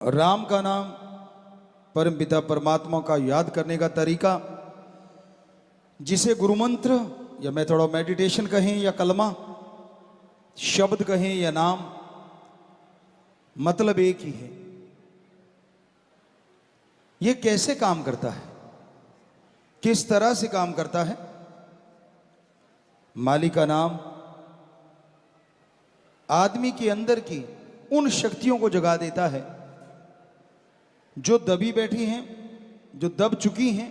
राम का नाम, परमपिता परमात्मा का याद करने का तरीका, जिसे गुरु मंत्र या मेथड ऑफ मेडिटेशन कहें या कलमा, शब्द कहें या नाम, मतलब एक ही है। ये कैसे काम करता है, किस तरह से काम करता है? मालिक का नाम आदमी के अंदर की उन शक्तियों को जगा देता है जो दबी बैठी हैं, जो दब चुकी हैं,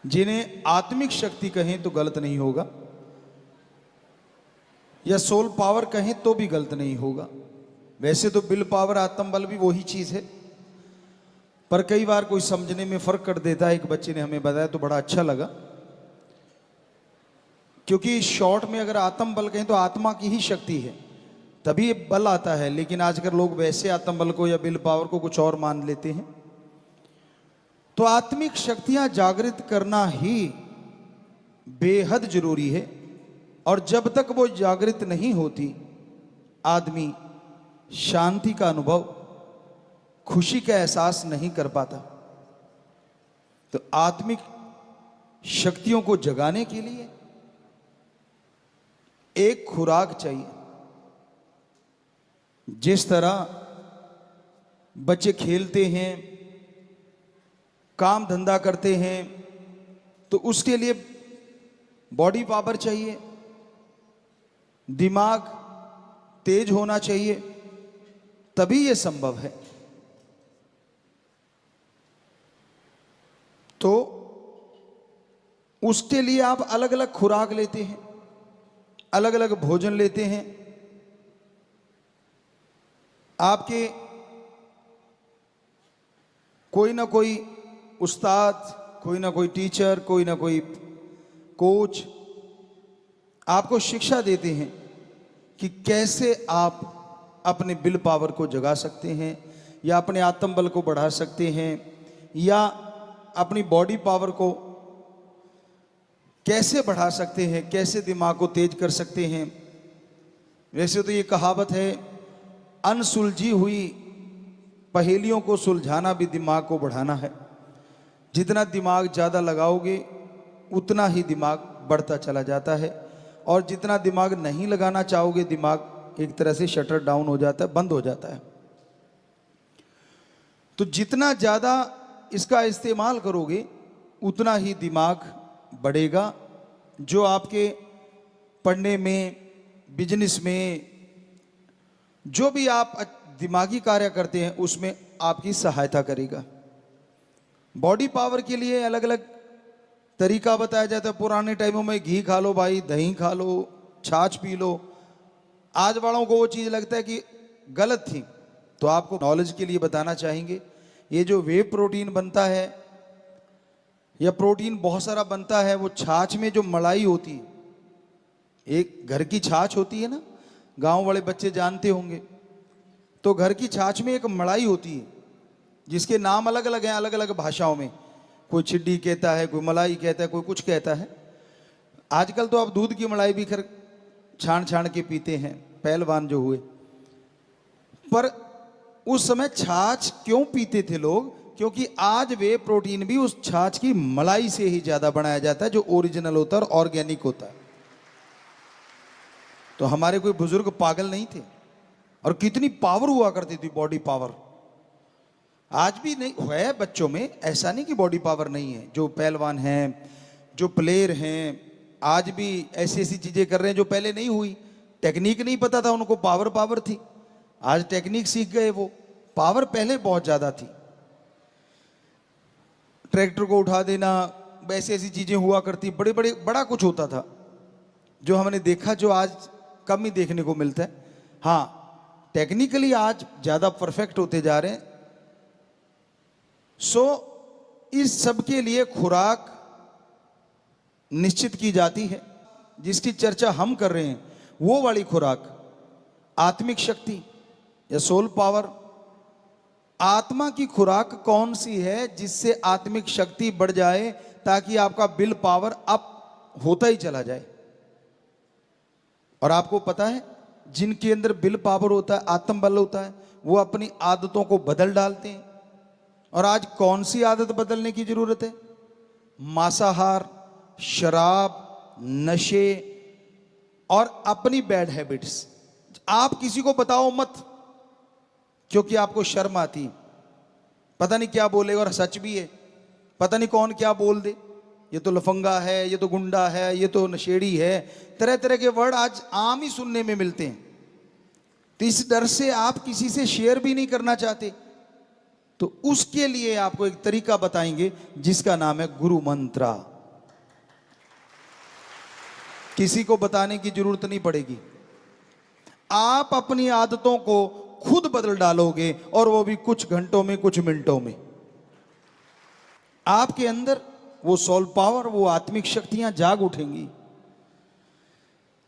जिन्हें आत्मिक शक्ति कहें तो गलत नहीं होगा, या सोल पावर कहें तो भी गलत नहीं होगा। वैसे तो विल पावर, आत्म बल भी वही चीज है, पर कई बार कोई समझने में फर्क कर देता है। एक बच्चे ने हमें बताया तो बड़ा अच्छा लगा, क्योंकि शॉर्ट में अगर आत्म बल कहें तो आत्मा की ही शक्ति है, तभी ये बल आता है। लेकिन आजकल लोग वैसे आत्म बल को या विल पावर को कुछ और मान लेते हैं। तो आत्मिक शक्तियां जागृत करना ही बेहद जरूरी है, और जब तक वो जागृत नहीं होती, आदमी शांति का अनुभव, खुशी का एहसास नहीं कर पाता। तो आत्मिक शक्तियों को जगाने के लिए एक खुराक चाहिए। जिस तरह बच्चे खेलते हैं, काम धंधा करते हैं, तो उसके लिए बॉडी पावर चाहिए, दिमाग तेज होना चाहिए, तभी यह संभव है। तो उसके लिए आप अलग अलग खुराक लेते हैं, अलग अलग भोजन लेते हैं। आपके कोई ना कोई उस्ताद, कोई ना कोई टीचर, कोई ना कोई कोच आपको शिक्षा देते हैं कि कैसे आप अपने विल पावर को जगा सकते हैं, या अपने आत्म बल को बढ़ा सकते हैं, या अपनी बॉडी पावर को कैसे बढ़ा सकते हैं, कैसे दिमाग को तेज कर सकते हैं। वैसे तो ये कहावत है, अनसुलझी हुई पहेलियों को सुलझाना भी दिमाग को बढ़ाना है। जितना दिमाग ज़्यादा लगाओगे उतना ही दिमाग बढ़ता चला जाता है, और जितना दिमाग नहीं लगाना चाहोगे, दिमाग एक तरह से शटर डाउन हो जाता है, बंद हो जाता है। तो जितना ज़्यादा इसका इस्तेमाल करोगे उतना ही दिमाग बढ़ेगा, जो आपके पढ़ने में, बिजनेस में, जो भी आप दिमागी कार्य करते हैं उसमें आपकी सहायता करेगा। बॉडी पावर के लिए अलग अलग तरीका बताया जाता है। पुराने टाइमों में घी खा लो भाई, दही खा लो, छाछ पी लो। आज वालों को वो चीज़ लगता है कि गलत थी, तो आपको नॉलेज के लिए बताना चाहेंगे, ये जो वे प्रोटीन बनता है या प्रोटीन बहुत सारा बनता है, वो छाछ में जो मलाई होती है, एक घर की छाछ होती है ना, गांव वाले बच्चे जानते होंगे। तो घर की छाछ में एक मलाई होती है, जिसके नाम अलग अलग हैं, अलग अलग भाषाओं में। कोई छिड्डी कहता है, कोई मलाई कहता है, कोई कुछ कहता है। आजकल तो आप दूध की मलाई भी खैर छान छान के पीते हैं, पहलवान जो हुए। पर उस समय छाछ क्यों पीते थे लोग? क्योंकि आज वे प्रोटीन भी उस छाछ की मलाई से ही ज्यादा बनाया जाता है, जो ओरिजिनल होता है और ऑर्गेनिक होता है। तो हमारे कोई बुजुर्ग पागल नहीं थे, और कितनी पावर हुआ करती थी, बॉडी पावर। आज भी नहीं है बच्चों में, ऐसा नहीं कि बॉडी पावर नहीं है। जो पहलवान हैं, जो प्लेयर हैं, आज भी ऐसी ऐसी चीजें कर रहे हैं जो पहले नहीं हुई। टेक्निक नहीं पता था उनको, पावर पावर थी। आज टेक्निक सीख गए, वो पावर पहले बहुत ज्यादा थी। ट्रैक्टर को उठा देना, ऐसी ऐसी चीजें हुआ करती, बड़े बड़े बड़ा कुछ होता था जो हमने देखा, जो आज कम ही देखने को मिलता है। हाँ, टेक्निकली आज ज्यादा परफेक्ट होते जा रहे हैं। इस सब के लिए खुराक निश्चित की जाती है। जिसकी चर्चा हम कर रहे हैं वो वाली खुराक, आत्मिक शक्ति या सोल पावर। आत्मा की खुराक कौन सी है जिससे आत्मिक शक्ति बढ़ जाए, ताकि आपका विल पावर अप होता ही चला जाए। और आपको पता है जिनके अंदर विल पावर होता है, आत्म बल होता है, वो अपनी आदतों को बदल डालते हैं। और आज कौन सी आदत बदलने की जरूरत है? मांसाहार, शराब, नशे और अपनी बैड हैबिट्स। आप किसी को बताओ मत, क्योंकि आपको शर्म आती, पता नहीं क्या बोलेगा, और सच भी है, पता नहीं कौन क्या बोल दे, ये तो लफंगा है, ये तो गुंडा है, ये तो नशेड़ी है, तरह तरह के वर्ड आज आम ही सुनने में मिलते हैं। तो इस डर से आप किसी से शेयर भी नहीं करना चाहते। तो उसके लिए आपको एक तरीका बताएंगे जिसका नाम है गुरु मंत्रा। किसी को बताने की जरूरत नहीं पड़ेगी, आप अपनी आदतों को खुद बदल डालोगे, और वो भी कुछ घंटों में, कुछ मिनटों में। आपके अंदर वो सोल पावर, वो आत्मिक शक्तियां जाग उठेंगी।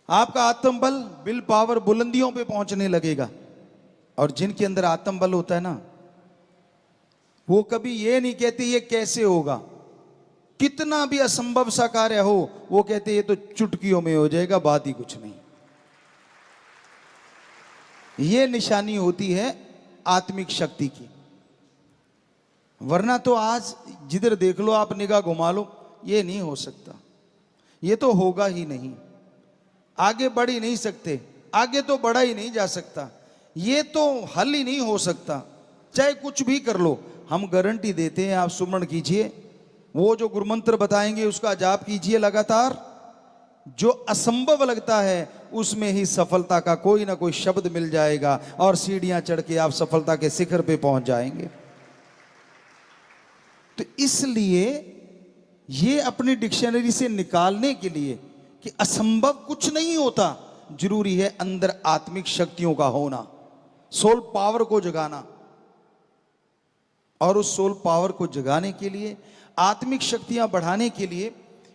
आपका आत्म बल, विल पावर बुलंदियों पे पहुंचने लगेगा। और जिनके अंदर आत्म बल होता है ना, वो कभी ये नहीं कहते ये कैसे होगा, कितना भी असंभव सा कार्य हो, वो कहते ये तो चुटकियों में हो जाएगा, बात ही कुछ नहीं। ये निशानी होती है आत्मिक शक्ति की। वरना तो आज जिधर देख लो आप, निगाह घुमा लो, ये नहीं हो सकता, ये तो होगा ही नहीं, आगे बढ़ ही नहीं सकते, आगे तो बढ़ा ही नहीं जा सकता, ये तो हल ही नहीं हो सकता, चाहे कुछ भी कर लो। हम गारंटी देते हैं, आप सुमरण कीजिए, वो जो गुरु मंत्र बताएंगे उसका जाप कीजिए लगातार, जो असंभव लगता है उसमें ही सफलता का कोई ना कोई शब्द मिल जाएगा, और सीढ़ियां चढ़ के आप सफलता के शिखर पे पहुंच जाएंगे। तो इसलिए ये अपनी डिक्शनरी से निकालने के लिए कि असंभव कुछ नहीं होता, जरूरी है अंदर आत्मिक शक्तियों का होना, सोल पावर को जगाना। और उस सोल पावर को जगाने के लिए, आत्मिक शक्तियां बढ़ाने के लिए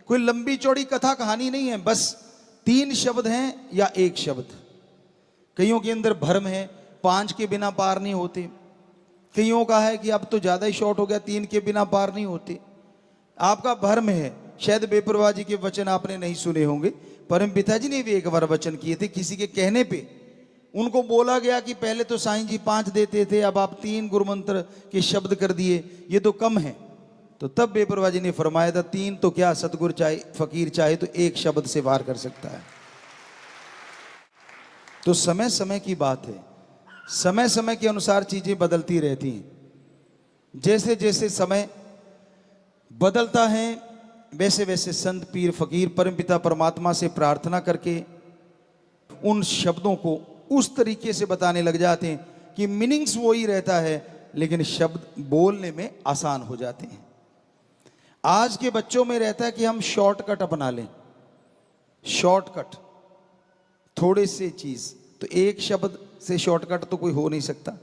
कोई लंबी चौड़ी कथा कहानी नहीं है, बस 3 शब्द हैं या 1 शब्द। कईयों के अंदर भ्रम है, 5 के बिना पार नहीं होते। कईयों का है कि अब तो ज्यादा ही शॉर्ट हो गया, 3 के बिना पार नहीं होते। आपका भ्रम है, शायद बेपरवाह जी के वचन आपने नहीं सुने होंगे। परम पिताजी ने भी एक बार वचन किए थे, किसी के कहने पे उनको बोला गया कि पहले तो साईं जी 5 देते थे, अब आप 3 गुरु मंत्र के शब्द कर दिए, ये तो कम है। तो तब बेपरवाह जी ने फरमाया था, 3 तो क्या, सतगुरु चाहे, फकीर चाहे तो 1 शब्द से वार कर सकता है। तो समय समय की बात है, समय समय के अनुसार चीजें बदलती रहती हैं। जैसे जैसे समय बदलता है, वैसे वैसे संत, पीर, फकीर परमपिता परमात्मा से प्रार्थना करके उन शब्दों को उस तरीके से बताने लग जाते हैं कि मीनिंग्स वही रहता है, लेकिन शब्द बोलने में आसान हो जाते हैं। आज के बच्चों में रहता है कि हम शॉर्टकट अपना लें, शॉर्टकट, थोड़े से चीज, तो 1 शब्द से शॉर्टकट तो कोई हो नहीं सकता,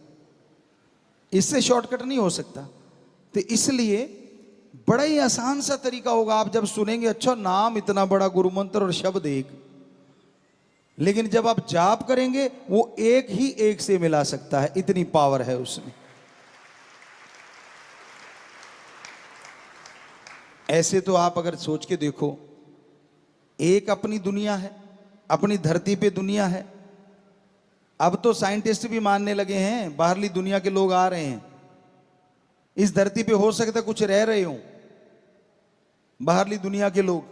इससे शॉर्टकट नहीं हो सकता। तो इसलिए बड़ा ही आसान सा तरीका होगा, आप जब सुनेंगे, अच्छा नाम इतना बड़ा, गुरु मंत्र और शब्द 1, लेकिन जब आप जाप करेंगे वो 1 ही 1 से मिला सकता है, इतनी पावर है उसमें। ऐसे तो आप अगर सोच के देखो, एक अपनी दुनिया है, अपनी धरती पे दुनिया है। अब तो साइंटिस्ट भी मानने लगे हैं, बाहरली दुनिया के लोग आ रहे हैं, इस धरती पे हो सकता है कुछ रह रहे हो बाहरली दुनिया के लोग।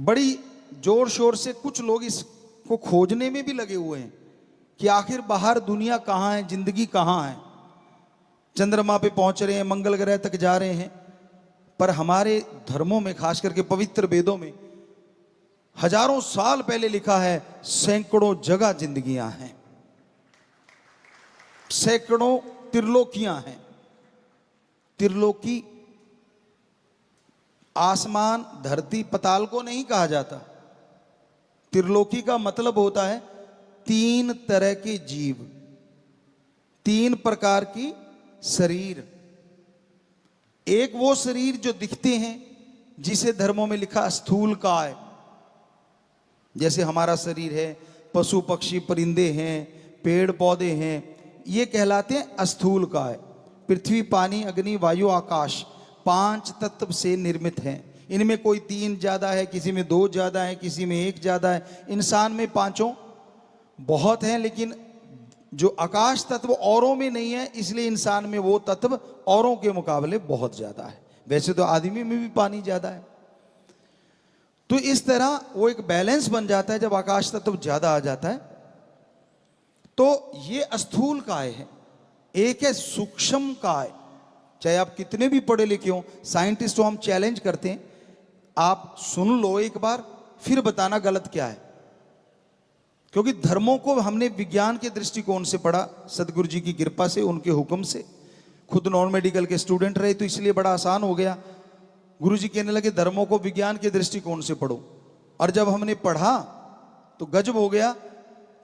बड़ी जोर शोर से कुछ लोग इसको खोजने में भी लगे हुए हैं कि आखिर बाहर दुनिया कहाँ है, जिंदगी कहाँ है। चंद्रमा पे पहुंच रहे हैं, मंगल ग्रह तक जा रहे हैं। पर हमारे धर्मों में, खास करके पवित्र वेदों में, हजारों साल पहले लिखा है, सैकड़ों जगह जिंदगियां हैं, सैकड़ों त्रिलोकियां हैं। त्रिलोकी आसमान, धरती, पताल को नहीं कहा जाता। त्रिलोकी का मतलब होता है 3 तरह के जीव, 3 प्रकार की शरीर। एक वो शरीर जो दिखते हैं, जिसे धर्मों में लिखा स्थूल काय, जैसे हमारा शरीर है, पशु पक्षी परिंदे हैं, पेड़ पौधे हैं, ये कहलाते हैं अस्थूल काय। पृथ्वी, पानी, अग्नि, वायु, आकाश 5 तत्व से निर्मित हैं। इनमें कोई 3 ज्यादा है, किसी में 2 ज्यादा है, किसी में 1 ज्यादा है। इंसान में 5 बहुत है, लेकिन जो आकाश तत्व औरों में नहीं है, इसलिए इंसान में वो तत्व औरों के मुकाबले बहुत ज्यादा है। वैसे तो आदमी में भी पानी ज्यादा है। तो इस तरह वो एक बैलेंस बन जाता है जब आकाश तत्व ज्यादा आ जाता है। तो ये स्थूल काय है। एक है सूक्ष्म काय। चाहे आप कितने भी पढ़े लिखे हो, साइंटिस्ट को हम चैलेंज करते हैं, आप सुन लो एक बार, फिर बताना गलत क्या है। क्योंकि धर्मों को हमने विज्ञान के दृष्टिकोण से पढ़ा, सदगुरु जी की कृपा से, उनके हुक्म से। खुद नॉन मेडिकल के स्टूडेंट रहे तो इसलिए बड़ा आसान हो गया। गुरु जी कहने लगे धर्मों को विज्ञान के दृष्टिकोण से पढ़ो, और जब हमने पढ़ा तो गजब हो गया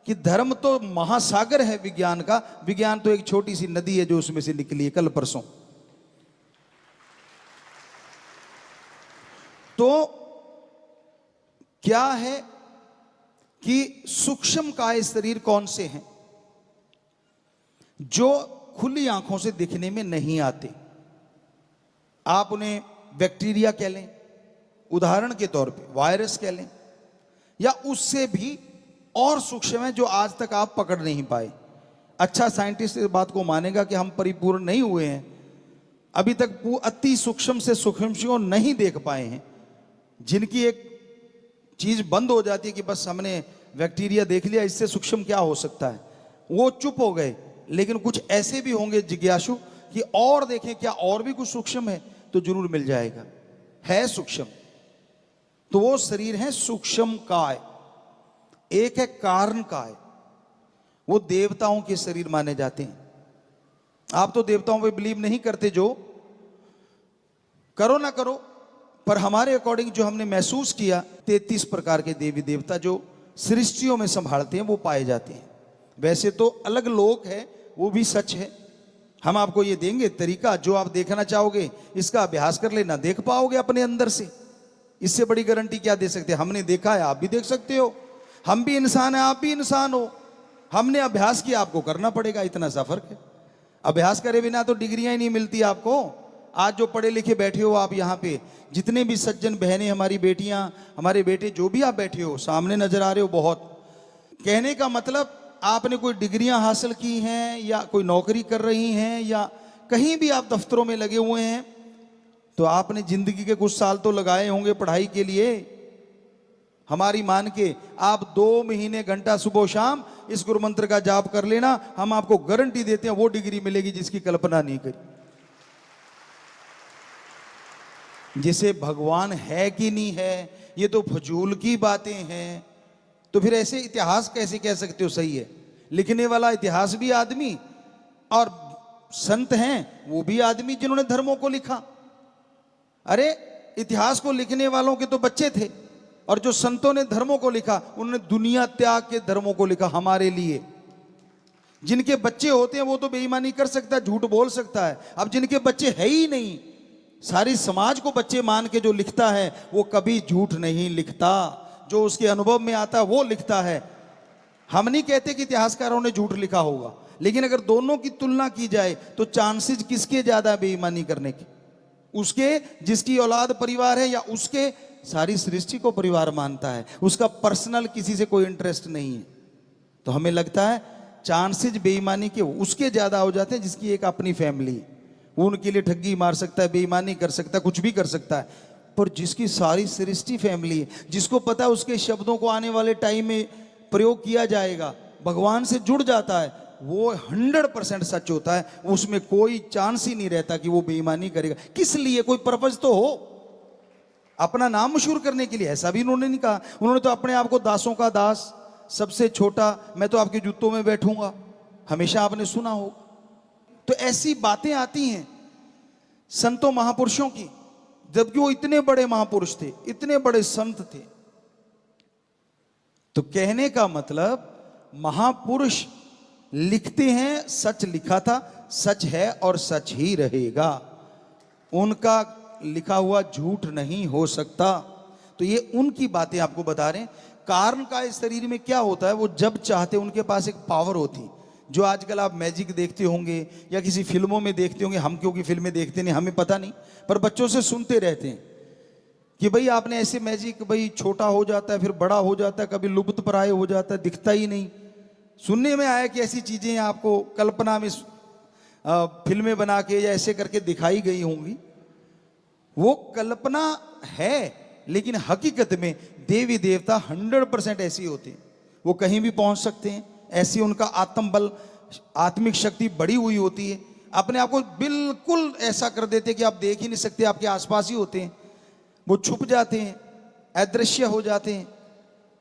कि धर्म तो महासागर है विज्ञान का, विज्ञान तो एक छोटी सी नदी है जो उसमें से निकली है कल परसों। तो क्या है कि सूक्ष्म काय शरीर कौन से हैं जो खुली आंखों से दिखने में नहीं आते। आप उन्हें बैक्टीरिया कह लें, उदाहरण के तौर पे वायरस कह लें, या उससे भी और सूक्ष्म है जो आज तक आप पकड़ नहीं पाए। अच्छा साइंटिस्ट इस बात को मानेगा कि हम परिपूर्ण नहीं हुए हैं, अभी तक अति सूक्ष्म से सूक्ष्म को नहीं देख पाए हैं, जिनकी एक चीज बंद हो जाती है कि बस हमने बैक्टीरिया देख लिया, इससे सूक्ष्म क्या हो सकता है, वो चुप हो गए। लेकिन कुछ ऐसे भी होंगे जिज्ञासु कि और देखें क्या और भी कुछ सूक्ष्म है, तो जरूर मिल जाएगा, है सूक्ष्म। तो वो शरीर है सूक्ष्म काय। एक है कारण काय, वो देवताओं के शरीर माने जाते हैं। आप तो देवताओं पे बिलीव नहीं करते, जो करो ना करो, पर हमारे अकॉर्डिंग जो हमने महसूस किया, 33 प्रकार के देवी देवता जो सृष्टियों में संभालते हैं वो पाए जाते हैं। वैसे तो अलग लोक है, वो भी सच है। हम आपको ये देंगे तरीका, जो आप देखना चाहोगे इसका अभ्यास कर लेना, देख पाओगे अपने अंदर से। इससे बड़ी गारंटी क्या दे सकते हैं? हमने देखा है, आप भी देख सकते हो। हम भी इंसान हैं, आप भी इंसान हो। हमने अभ्यास किया, आपको करना पड़ेगा, इतना सा फर्क है। अभ्यास करे बिना तो डिग्रियां ही नहीं मिलती आपको। आज जो पढ़े लिखे बैठे हो आप यहाँ पे, जितने भी सज्जन बहनें, हमारी बेटियां, हमारे बेटे, जो भी आप बैठे हो, सामने नजर आ रहे हो बहुत। कहने का मतलब आपने कोई डिग्रियां हासिल की हैं, या कोई नौकरी कर रही हैं, या कहीं भी आप दफ्तरों में लगे हुए हैं, तो आपने जिंदगी के कुछ साल तो लगाए होंगे पढ़ाई के लिए। हमारी मान के आप 2 महीने घंटा सुबह शाम इस गुरु मंत्र का जाप कर लेना, हम आपको गारंटी देते हैं वो डिग्री मिलेगी जिसकी कल्पना नहीं करी। जिसे भगवान है कि नहीं है, ये तो फजूल की बातें हैं। तो फिर ऐसे इतिहास कैसे कह सकते हो सही है? लिखने वाला इतिहास भी आदमी, और संत हैं वो भी आदमी जिन्होंने धर्मों को लिखा। अरे इतिहास को लिखने वालों के तो बच्चे थे, और जो संतों ने धर्मों को लिखा उन्होंने दुनिया त्याग के धर्मों को लिखा हमारे लिए। जिनके बच्चे होते हैं वो तो बेईमानी कर सकता है, झूठ बोल सकता है। अब जिनके बच्चे है ही नहीं, सारी समाज को बच्चे मान के जो लिखता है वो कभी झूठ नहीं लिखता। जो उसके अनुभव में आता है वो लिखता है। हम नहीं कहते कि इतिहासकारों ने झूठ लिखा होगा, लेकिन अगर दोनों की तुलना की जाए तो चांसेस किसके ज्यादा बेईमानी करने के? उसके जिसकी औलाद परिवार है, या उसके सारी सृष्टि को परिवार मानता है, उसका पर्सनल किसी से कोई इंटरेस्ट नहीं है। तो हमें लगता है चांसेस बेईमानी के उसके ज्यादा हो जाते हैं जिसकी एक अपनी फैमिली है। वो उनके लिए ठगी मार सकता है, बेईमानी कर सकता है, कुछ भी कर सकता है। पर जिसकी सारी सृष्टि फैमिली है, जिसको पता है उसके शब्दों को आने वाले टाइम में प्रयोग किया जाएगा, भगवान से जुड़ जाता है, वो 100% सच होता है। उसमें कोई चांस ही नहीं रहता कि वो बेईमानी करेगा। किस लिए? कोई पर्पज तो हो, अपना नाम मशहूर करने के लिए। ऐसा भी उन्होंने नहीं कहा। उन्होंने तो अपने आप को दासों का दास, सबसे छोटा, मैं तो आपके जूतों में बैठूंगा, हमेशा आपने सुना हो। तो ऐसी बातें आती हैं संतों महापुरुषों की, जबकि वो इतने बड़े महापुरुष थे, इतने बड़े संत थे। तो कहने का मतलब महापुरुष लिखते हैं, सच लिखा था, सच है और सच ही रहेगा। उनका लिखा हुआ झूठ नहीं हो सकता। तो ये उनकी बातें आपको बता रहे हैं। कारण का इस शरीर में क्या होता है, वो जब चाहते उनके पास एक पावर होती, जो आजकल आप मैजिक देखते होंगे या किसी फिल्मों में देखते होंगे। हम क्योंकि फिल्में देखते नहीं, हमें पता नहीं, पर बच्चों से सुनते रहते हैं कि भाई आपने ऐसे मैजिक, भाई छोटा हो जाता है फिर बड़ा हो जाता है, कभी लुप्त प्राय हो जाता है, दिखता ही नहीं। सुनने में आया कि ऐसी चीजें आपको कल्पना में फिल्में बना के या ऐसे करके दिखाई गई होंगी। वो कल्पना है, लेकिन हकीकत में देवी देवता 100% ऐसी होते हैं। वो कहीं भी पहुंच सकते हैं, ऐसी उनका आत्मबल, आत्मिक शक्ति बढ़ी हुई होती है। अपने आप को बिल्कुल ऐसा कर देते हैं कि आप देख ही नहीं सकते, आपके आसपास ही होते हैं। वो छुप जाते हैं, अदृश्य हो जाते हैं।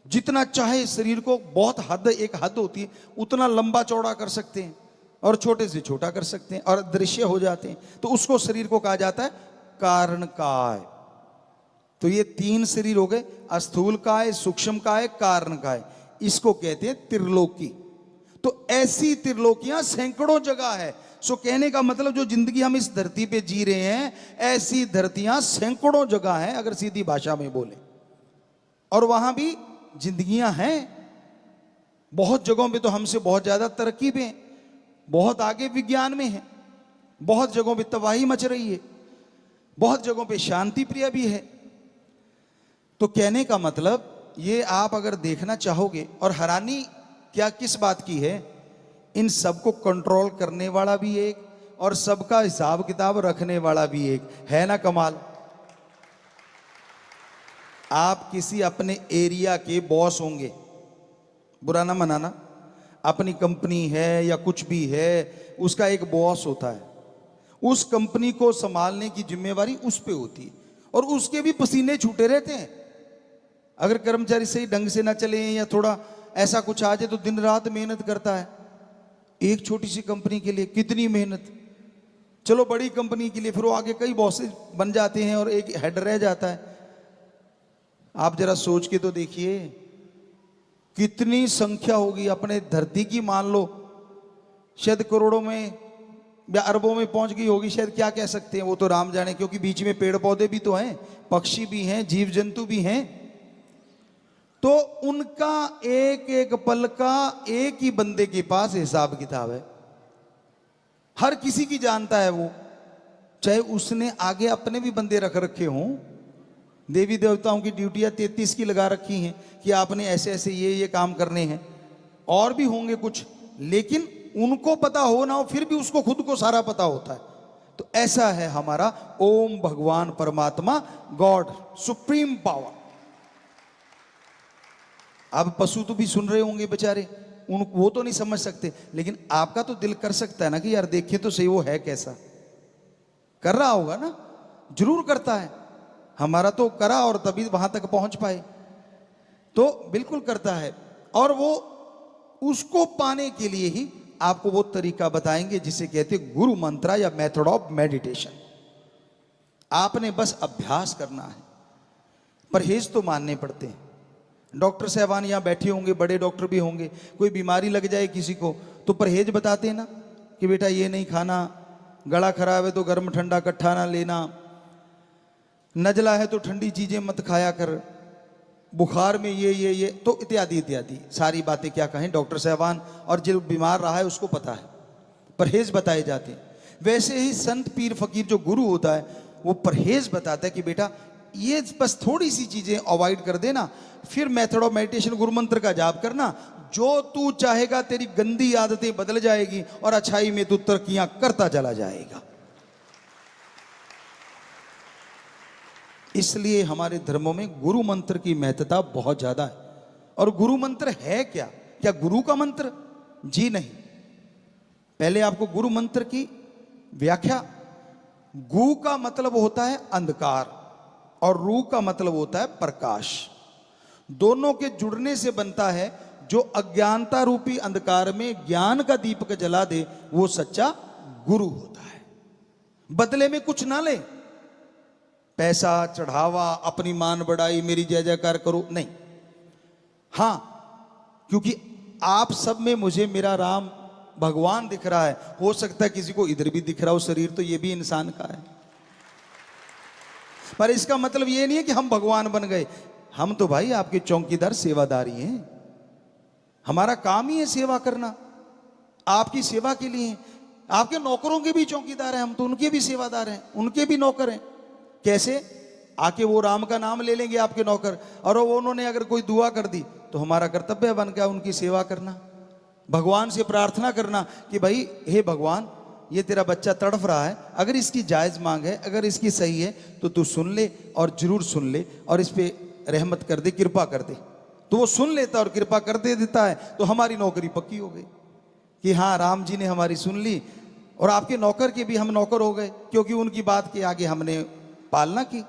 जितना चाहे शरीर को, बहुत हद, एक हद होती है, उतना लंबा चौड़ा कर सकते हैं और छोटे से छोटा कर सकते हैं और दृश्य हो जाते हैं। तो उसको शरीर को कहा जाता है कारण काय। तो ये 3 शरीर हो गए, स्थूल काय, सूक्ष्म काय, कारण काय। इसको कहते हैं त्रिलोकी। तो ऐसी त्रिलोकियां सैकड़ों जगह है। सो कहने का मतलब जो जिंदगी हम इस धरती पे जी रहे हैं, ऐसी धरतियां सैकड़ों जगह हैं अगर सीधी भाषा में बोले। और वहां भी जिंदगियां हैं। बहुत जगहों पे तो हमसे बहुत ज्यादा तरक्की पे हैं, बहुत आगे विज्ञान में है, बहुत जगहों पे तबाही मच रही है, बहुत जगहों पे शांति प्रिय भी है। तो कहने का मतलब ये आप अगर देखना चाहोगे, और हैरानी क्या किस बात की है, इन सबको कंट्रोल करने वाला भी एक और सबका हिसाब किताब रखने वाला भी एक है ना। कमाल। आप किसी अपने एरिया के बॉस होंगे, बुरा ना मनाना, अपनी कंपनी है या कुछ भी है, उसका एक बॉस होता है। उस कंपनी को संभालने की जिम्मेवारी उस पे होती है और उसके भी पसीने छूटे रहते हैं। अगर कर्मचारी सही ढंग से ना चले या थोड़ा ऐसा कुछ आ जाए तो दिन रात मेहनत करता है। एक छोटी सी कंपनी के लिए कितनी मेहनत। चलो बड़ी कंपनी के लिए फिर वो आगे कई बॉसेस बन जाते हैं और एक हेड रह जाता है। आप जरा सोच के तो देखिए कितनी संख्या होगी अपने धरती की। मान लो शायद करोड़ों में या अरबों में पहुंच गई होगी, शायद, क्या कह सकते हैं, वो तो राम जाने, क्योंकि बीच में पेड़ पौधे भी तो हैं, पक्षी भी हैं, जीव जंतु भी हैं। तो उनका एक एक पल का एक ही बंदे के पास हिसाब किताब है। हर किसी की जानता है वो, चाहे उसने आगे अपने भी बंदे रख रखे हों। देवी देवताओं की ड्यूटियां 33 की लगा रखी हैं कि आपने ऐसे ऐसे ये काम करने हैं, और भी होंगे कुछ, लेकिन उनको पता हो ना हो फिर भी उसको खुद को सारा पता होता है। तो ऐसा है हमारा ओम भगवान परमात्मा, गॉड, सुप्रीम पावर। अब पशु तो भी सुन रहे होंगे बेचारे, वो तो नहीं समझ सकते, लेकिन आपका तो दिल कर सकता है ना कि यार देखिए तो सही वो है कैसा। कर रहा होगा ना, जरूर करता है। हमारा तो करा और तभी वहां तक पहुंच पाए, तो बिल्कुल करता है। और वो उसको पाने के लिए ही आपको वो तरीका बताएंगे जिसे कहते हैं गुरु मंत्र या मेथड ऑफ मेडिटेशन। आपने बस अभ्यास करना है, परहेज तो मानने पड़ते हैं। डॉक्टर साहबान यहाँ बैठे होंगे, बड़े डॉक्टर भी होंगे, कोई बीमारी लग जाए किसी को तो परहेज बताते हैं ना कि बेटा ये नहीं खाना, गला खराब है तो गर्म ठंडा इकट्ठा ना लेना, नजला है तो ठंडी चीजें मत खाया कर, बुखार में ये तो इत्यादि इत्यादि सारी बातें क्या कहें डॉक्टर साहबान, और जो बीमार रहा है उसको पता है, परहेज बताए जाते हैं। वैसे ही संत पीर फकीर जो गुरु होता है वो परहेज बताता है कि बेटा ये बस थोड़ी सी चीजें अवॉइड कर देना, फिर मेथड ऑफ मेडिटेशन गुरु मंत्र का जाप करना, जो तू चाहेगा तेरी गंदी आदतें बदल जाएगी और अच्छाई में तू तरक्कियां करता चला जाएगा। इसलिए हमारे धर्मों में गुरु मंत्र की महत्ता बहुत ज्यादा है। और गुरु मंत्र है क्या? क्या गुरु का मंत्र? जी नहीं। पहले आपको गुरु मंत्र की व्याख्या। गु का मतलब होता है अंधकार और रू का मतलब होता है प्रकाश। दोनों के जुड़ने से बनता है जो अज्ञानता रूपी अंधकार में ज्ञान का दीपक जला दे, वो सच्चा गुरु होता है। बदले में कुछ ना ले, पैसा, चढ़ावा, अपनी मान बढ़ाई, मेरी जय जयकार करो, नहीं। हां, क्योंकि आप सब में मुझे मेरा राम भगवान दिख रहा है, हो सकता है किसी को इधर भी दिख रहा हो शरीर, तो ये भी इंसान का है। पर इसका मतलब ये नहीं है कि हम भगवान बन गए। हम तो भाई आपके चौकीदार सेवादारी हैं। हमारा काम ही है सेवा करना, आपकी सेवा के लिए। आपके नौकरों के भी चौकीदार हैं हम, तो उनके भी सेवादार हैं, उनके भी नौकर हैं। कैसे? आके वो राम का नाम ले लेंगे आपके नौकर, और वो उन्होंने अगर कोई दुआ कर दी तो हमारा कर्तव्य बन गया उनकी सेवा करना, भगवान से प्रार्थना करना कि भाई हे भगवान, ये तेरा बच्चा तड़फ रहा है, अगर इसकी जायज़ मांग है, अगर इसकी सही है तो तू सुन ले, और जरूर सुन ले, और इस पे रहमत कर दे, कृपा कर दे। तो वो सुन लेता और कृपा कर दे देता है, तो हमारी नौकरी पक्की हो गई कि हाँ, राम जी ने हमारी सुन ली, और आपके नौकर के भी हम नौकर हो गए, क्योंकि उनकी बात के आगे हमने पालना की।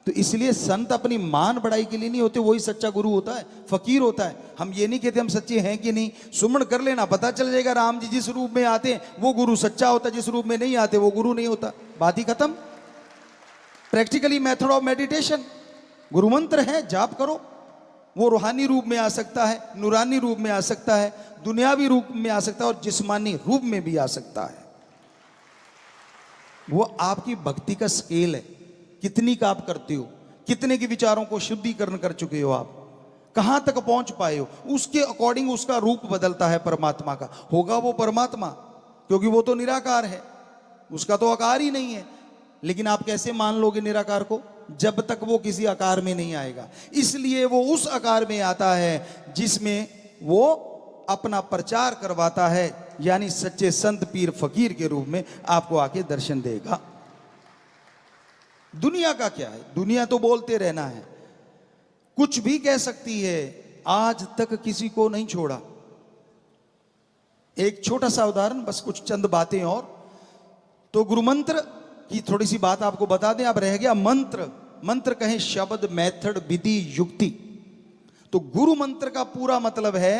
तो इसलिए संत अपनी मान बढ़ाई के लिए नहीं होते, वही सच्चा गुरु होता है, फकीर होता है। हम ये नहीं कहते हम सच्चे हैं कि नहीं, सुमन कर लेना, पता चल जाएगा। राम जी जिस रूप में आते हैं वो गुरु सच्चा होता है, जिस रूप में नहीं आते वो गुरु नहीं होता, बात ही खत्म। प्रैक्टिकली मेथड ऑफ मेडिटेशन, गुरु मंत्र है, जाप करो। वो रूहानी रूप में आ सकता है, नूरानी रूप में आ सकता है, दुनियावी रूप में आ सकता है, और जिस्मानी रूप में भी आ सकता है। वो आपकी भक्ति का स्केल है, कितनी का आप करते हो, कितने के विचारों को शुद्धिकरण कर चुके हो, आप कहां तक पहुंच पाए हो, उसके अकॉर्डिंग उसका रूप बदलता है परमात्मा का। होगा वो परमात्मा, क्योंकि वो तो निराकार है, उसका तो आकार ही नहीं है। लेकिन आप कैसे मान लोगे निराकार को, जब तक वो किसी आकार में नहीं आएगा। इसलिए वो उस आकार में आता है जिसमें वो अपना प्रचार करवाता है, यानी सच्चे संत पीर फकीर के रूप में आपको आके दर्शन देगा। दुनिया का क्या है, दुनिया तो बोलते रहना है, कुछ भी कह सकती है, आज तक किसी को नहीं छोड़ा। एक छोटा सा उदाहरण, बस कुछ चंद बातें और, तो गुरु मंत्र की थोड़ी सी बात आपको बता दें। अब रह गया मंत्र, मंत्र कहें शब्द, मेथड, विधि, युक्ति। तो गुरु मंत्र का पूरा मतलब है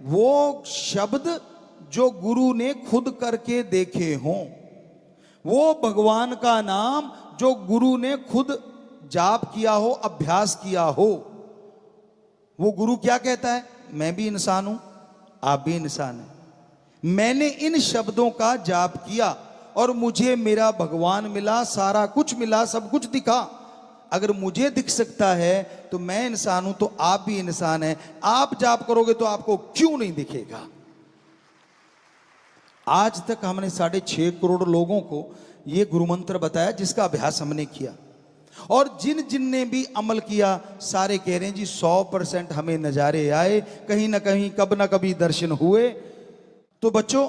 वो शब्द जो गुरु ने खुद करके देखे हों, वो भगवान का नाम जो गुरु ने खुद जाप किया हो, अभ्यास किया हो। वो गुरु क्या कहता है, मैं भी इंसान हूं, आप भी इंसान हैं, मैंने इन शब्दों का जाप किया और मुझे मेरा भगवान मिला, सारा कुछ मिला, सब कुछ दिखा। अगर मुझे दिख सकता है तो मैं इंसान हूं, तो आप भी इंसान हैं। आप जाप करोगे तो आपको क्यों नहीं दिखेगा। आज तक हमने 6.5 करोड़ लोगों को ये गुरु मंत्र बताया, जिसका अभ्यास हमने किया, और जिन जिन ने भी अमल किया सारे कह रहे हैं जी 100% हमें नजारे आए, कहीं ना कहीं कब ना कभी दर्शन हुए। तो बच्चों,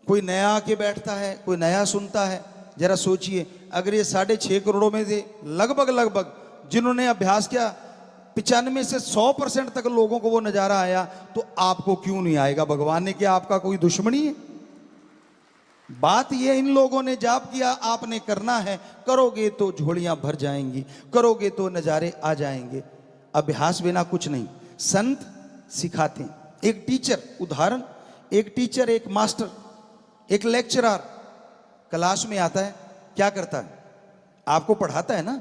कोई नया आके बैठता है, कोई नया सुनता है, जरा सोचिए, अगर ये 6.5 करोड़ों में से लगभग जिन्होंने अभ्यास किया 95 से 100% तक लोगों को वो नजारा आया, तो आपको क्यों नहीं आएगा। भगवान ने क्या आपका कोई दुश्मनी है। बात ये, इन लोगों ने जाप किया, आपने करना है, करोगे तो झोलियां भर जाएंगी, करोगे तो नजारे आ जाएंगे। अभ्यास बिना कुछ नहीं। संत सिखाते हैं, एक टीचर, उदाहरण, एक टीचर, एक मास्टर, एक लेक्चरर क्लास में आता है, क्या करता है, आपको पढ़ाता है ना,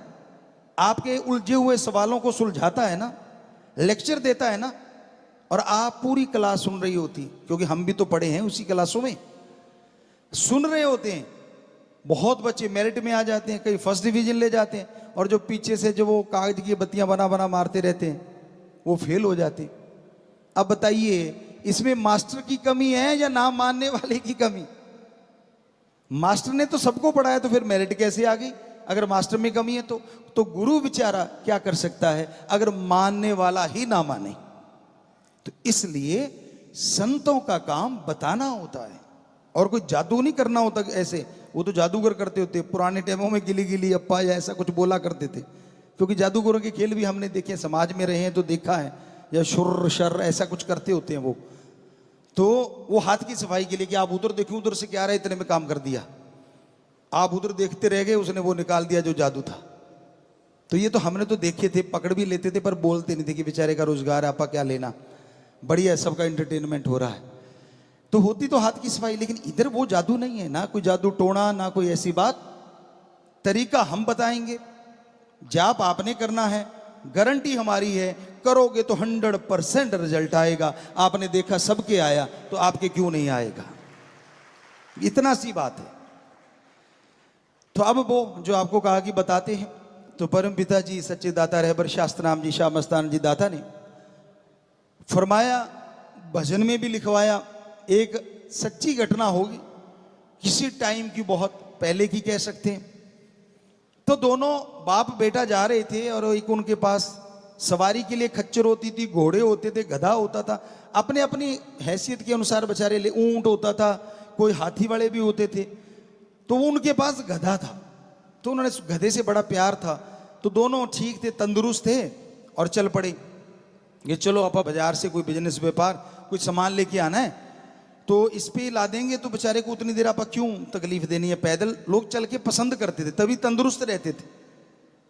आपके उलझे हुए सवालों को सुलझाता है ना, लेक्चर देता है ना, और आप पूरी क्लास सुन रही होती, क्योंकि हम भी तो पढ़े हैं उसी क्लासों में, सुन रहे होते हैं। बहुत बच्चे मेरिट में आ जाते हैं, कई फर्स्ट डिवीजन ले जाते हैं, और जो पीछे से जो वो कागज की बत्तियां बना मारते रहते हैं वो फेल हो जाते। अब बताइए, इसमें मास्टर की कमी है या ना मानने वाले की कमी। मास्टर ने तो सबको पढ़ाया, तो फिर मेरिट कैसे आ गई अगर मास्टर में कमी है। तो गुरु बेचारा क्या कर सकता है अगर मानने वाला ही ना माने। तो इसलिए संतों का काम बताना होता है, और कोई जादू नहीं करना होता। ऐसे वो तो जादूगर करते होते, पुराने टाइमों में गिली गिली अप्पा या ऐसा कुछ बोला करते थे, क्योंकि जादूगरों के खेल भी हमने देखे, समाज में रहे हैं तो देखा है, या शुर शर ऐसा कुछ करते होते हैं वो। तो वो हाथ की सफाई के लिए कि आप उधर देखो, उधर से क्या रहा है, इतने में काम कर दिया, आप उधर देखते रह गए, उसने वो निकाल दिया जो जादू था। तो ये तो हमने तो देखे थे, पकड़ भी लेते थे, पर बोलते नहीं थे कि बेचारे का रोजगार है, आपा क्या लेना, बढ़िया सबका एंटरटेनमेंट हो रहा है। तो होती तो हाथ की सफाई, लेकिन इधर वो जादू नहीं है, ना कोई जादू टोना, ना कोई ऐसी बात। तरीका हम बताएंगे, जाप आपने करना है, गारंटी हमारी है, करोगे तो 100% रिजल्ट आएगा। आपने देखा सबके आया, तो आपके क्यों नहीं आएगा, इतना सी बात है। तो अब वो जो आपको कहा कि बताते हैं, तो परम पिता जी सच्चे दाता रहबर शास्त्रनाम जी शाह मस्तान जी दाता ने फरमाया, भजन में भी लिखवाया, एक सच्ची घटना होगी, किसी टाइम की, बहुत पहले की कह सकते हैं। तो दोनों बाप बेटा जा रहे थे और एक उनके पास सवारी के लिए खच्चर होती थी, घोड़े होते थे, गधा होता था। अपने अपनी हैसियत के अनुसार बेचारे ले ऊंट होता था, कोई हाथी वाले भी होते थे। तो वो उनके पास गधा था, तो उन्होंने गधे से बड़ा प्यार था। तो दोनों ठीक थे, तंदुरुस्त थे और चल पड़े। ये चलो आप बाजार से कोई बिजनेस व्यापार कुछ सामान लेके आना है, तो इस पे ला देंगे, तो बेचारे को उतनी देर आप क्यों तकलीफ देनी है। पैदल लोग चल के पसंद करते थे, तभी तंदुरुस्त रहते थे।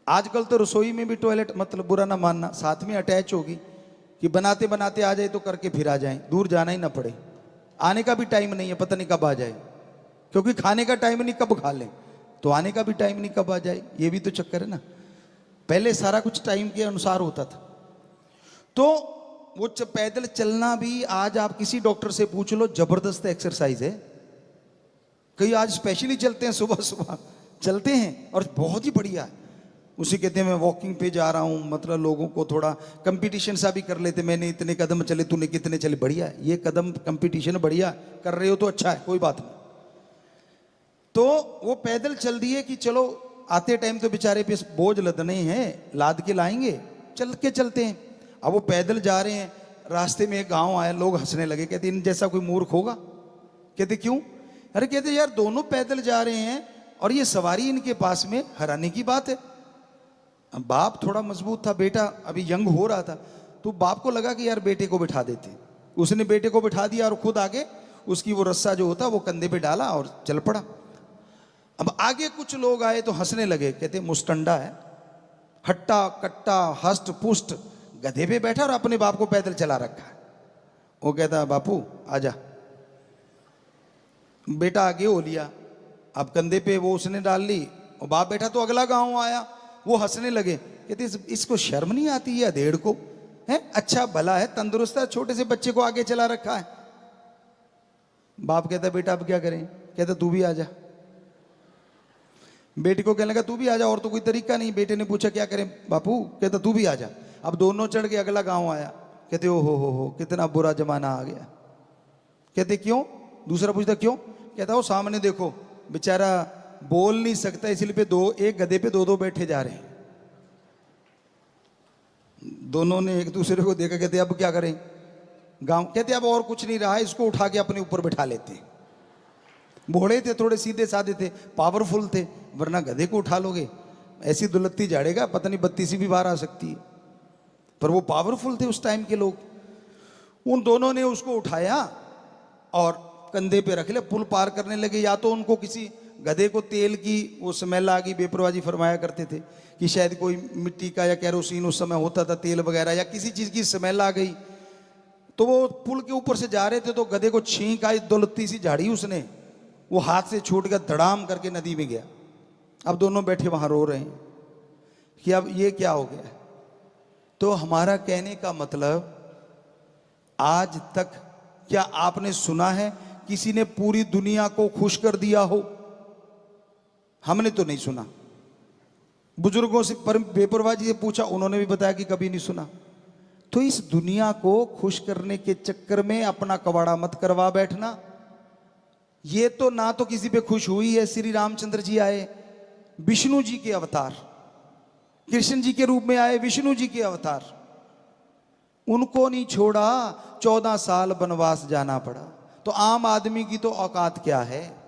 आजकल तो रसोई में भी टॉयलेट, मतलब बुरा ना मानना, साथ में अटैच होगी कि बनाते बनाते आ जाए तो करके फिर आ जाए, दूर जाना ही ना पड़े। आने का भी टाइम नहीं है, पता नहीं कब आ जाए, क्योंकि खाने का टाइम नहीं कब खा लें, तो आने का भी टाइम नहीं कब आ जाए, ये भी तो चक्कर है ना। पहले सारा कुछ टाइम के अनुसार होता था। तो वो पैदल चलना भी आज आप किसी डॉक्टर से पूछ लो, जबरदस्त एक्सरसाइज है। कई आज स्पेशली चलते हैं, सुबह सुबह चलते हैं और बहुत ही बढ़िया है। उसे कहते हैं मैं वॉकिंग पे जा रहा हूं, मतलब लोगों को थोड़ा कंपटीशन सा भी कर लेते, मैंने इतने कदम चले, तूने कितने चले। बढ़िया है ये कदम कंपटीशन, बढ़िया कर रहे हो तो अच्छा है, कोई बात नहीं। तो वो पैदल चल दिए कि चलो आते टाइम तो बेचारे पे बोझ लदने हैं, लाद के लाएंगे, चल के चलते हैं। अब वो पैदल जा रहे हैं, रास्ते में एक गांव आया, लोग हंसने लगे, कहते इन जैसा कोई मूर्ख होगा। कहते क्यों? अरे कहते यार दोनों पैदल जा रहे हैं और ये सवारी इनके पास में, हैरानी की बात है। अब बाप थोड़ा मजबूत था, बेटा अभी यंग हो रहा था, तो बाप को लगा कि यार बेटे को बिठा देते। उसने बेटे को बिठा दिया और खुद आगे उसकी वो रस्सा जो होता वो कंधे पे डाला और चल पड़ा। अब आगे कुछ लोग आए तो हंसने लगे, कहते मुस्टंडा है, हट्टा कट्टा हष्ट पुष्ट, गधे पे बैठा और अपने बाप को पैदल चला रखा है। वो कहता बापू आजा। बेटा आगे हो लिया, अब कंधे पे वो उसने डाल ली और बाप बैठा। तो अगला गांव आया, वो हंसने लगे, कहते इसको शर्म नहीं आती है अधेड़ को, है अच्छा भला है, तंदुरुस्त है, छोटे से बच्चे को आगे चला रखा है। बाप कहता बेटा अब क्या करें? कहता तू भी आजा। बेटे को कहने लगा तू भी आजा, और तो कोई तरीका नहीं। बेटे ने पूछा क्या करें बापू? कहता तू भी आजा। अब दोनों चढ़ के अगला गांव आया, कहते ओ हो कितना बुरा जमाना आ गया। कहते क्यों? दूसरा पूछता क्यों? कहता वो सामने देखो बेचारा बोल नहीं सकता, इसलिए पे एक गधे पे दो बैठे जा रहे हैं। दोनों ने एक दूसरे को देखा, कहते अब क्या करें? गांव कहते अब और कुछ नहीं रहा, इसको उठा के अपने ऊपर बैठा लेते। भोड़े थे, थोड़े सीधे साधे थे, पावरफुल थे, वरना गधे को उठा लोगे ऐसी दुलत्ती झाड़ेगा, पता नहीं 32 भी बाहर आ सकती है। पर वो पावरफुल थे उस टाइम के लोग। उन दोनों ने उसको उठाया और कंधे पे रख लिया, पुल पार करने लगे। या तो उनको किसी गधे को तेल की वो स्मेल आ गई, बेपरवाही फरमाया करते थे कि शायद कोई मिट्टी का या कैरोसिन उस समय होता था, तेल वगैरह, या किसी चीज की स्मेल आ गई। तो वो पुल के ऊपर से जा रहे थे तो गधे को छींक आई, दौलती सी झाड़ी उसने, वो हाथ से छूट गया, धड़ाम करके नदी में गया। अब दोनों बैठे वहां रो रहे हैं कि अब ये क्या हो गया। तो हमारा कहने का मतलब, आज तक क्या आपने सुना है किसी ने पूरी दुनिया को खुश कर दिया हो? हमने तो नहीं सुना। बुजुर्गों से बेपरवाही से पूछा, उन्होंने भी बताया कि कभी नहीं सुना। तो इस दुनिया को खुश करने के चक्कर में अपना कबाड़ा मत करवा बैठना। ये तो ना तो किसी पे खुश हुई है। श्री रामचंद्र जी आए, विष्णु जी के अवतार, कृष्ण जी के रूप में आए, विष्णु जी के अवतार, उनको नहीं छोड़ा, 14 साल वनवास जाना पड़ा। तो आम आदमी की तो औकात क्या है?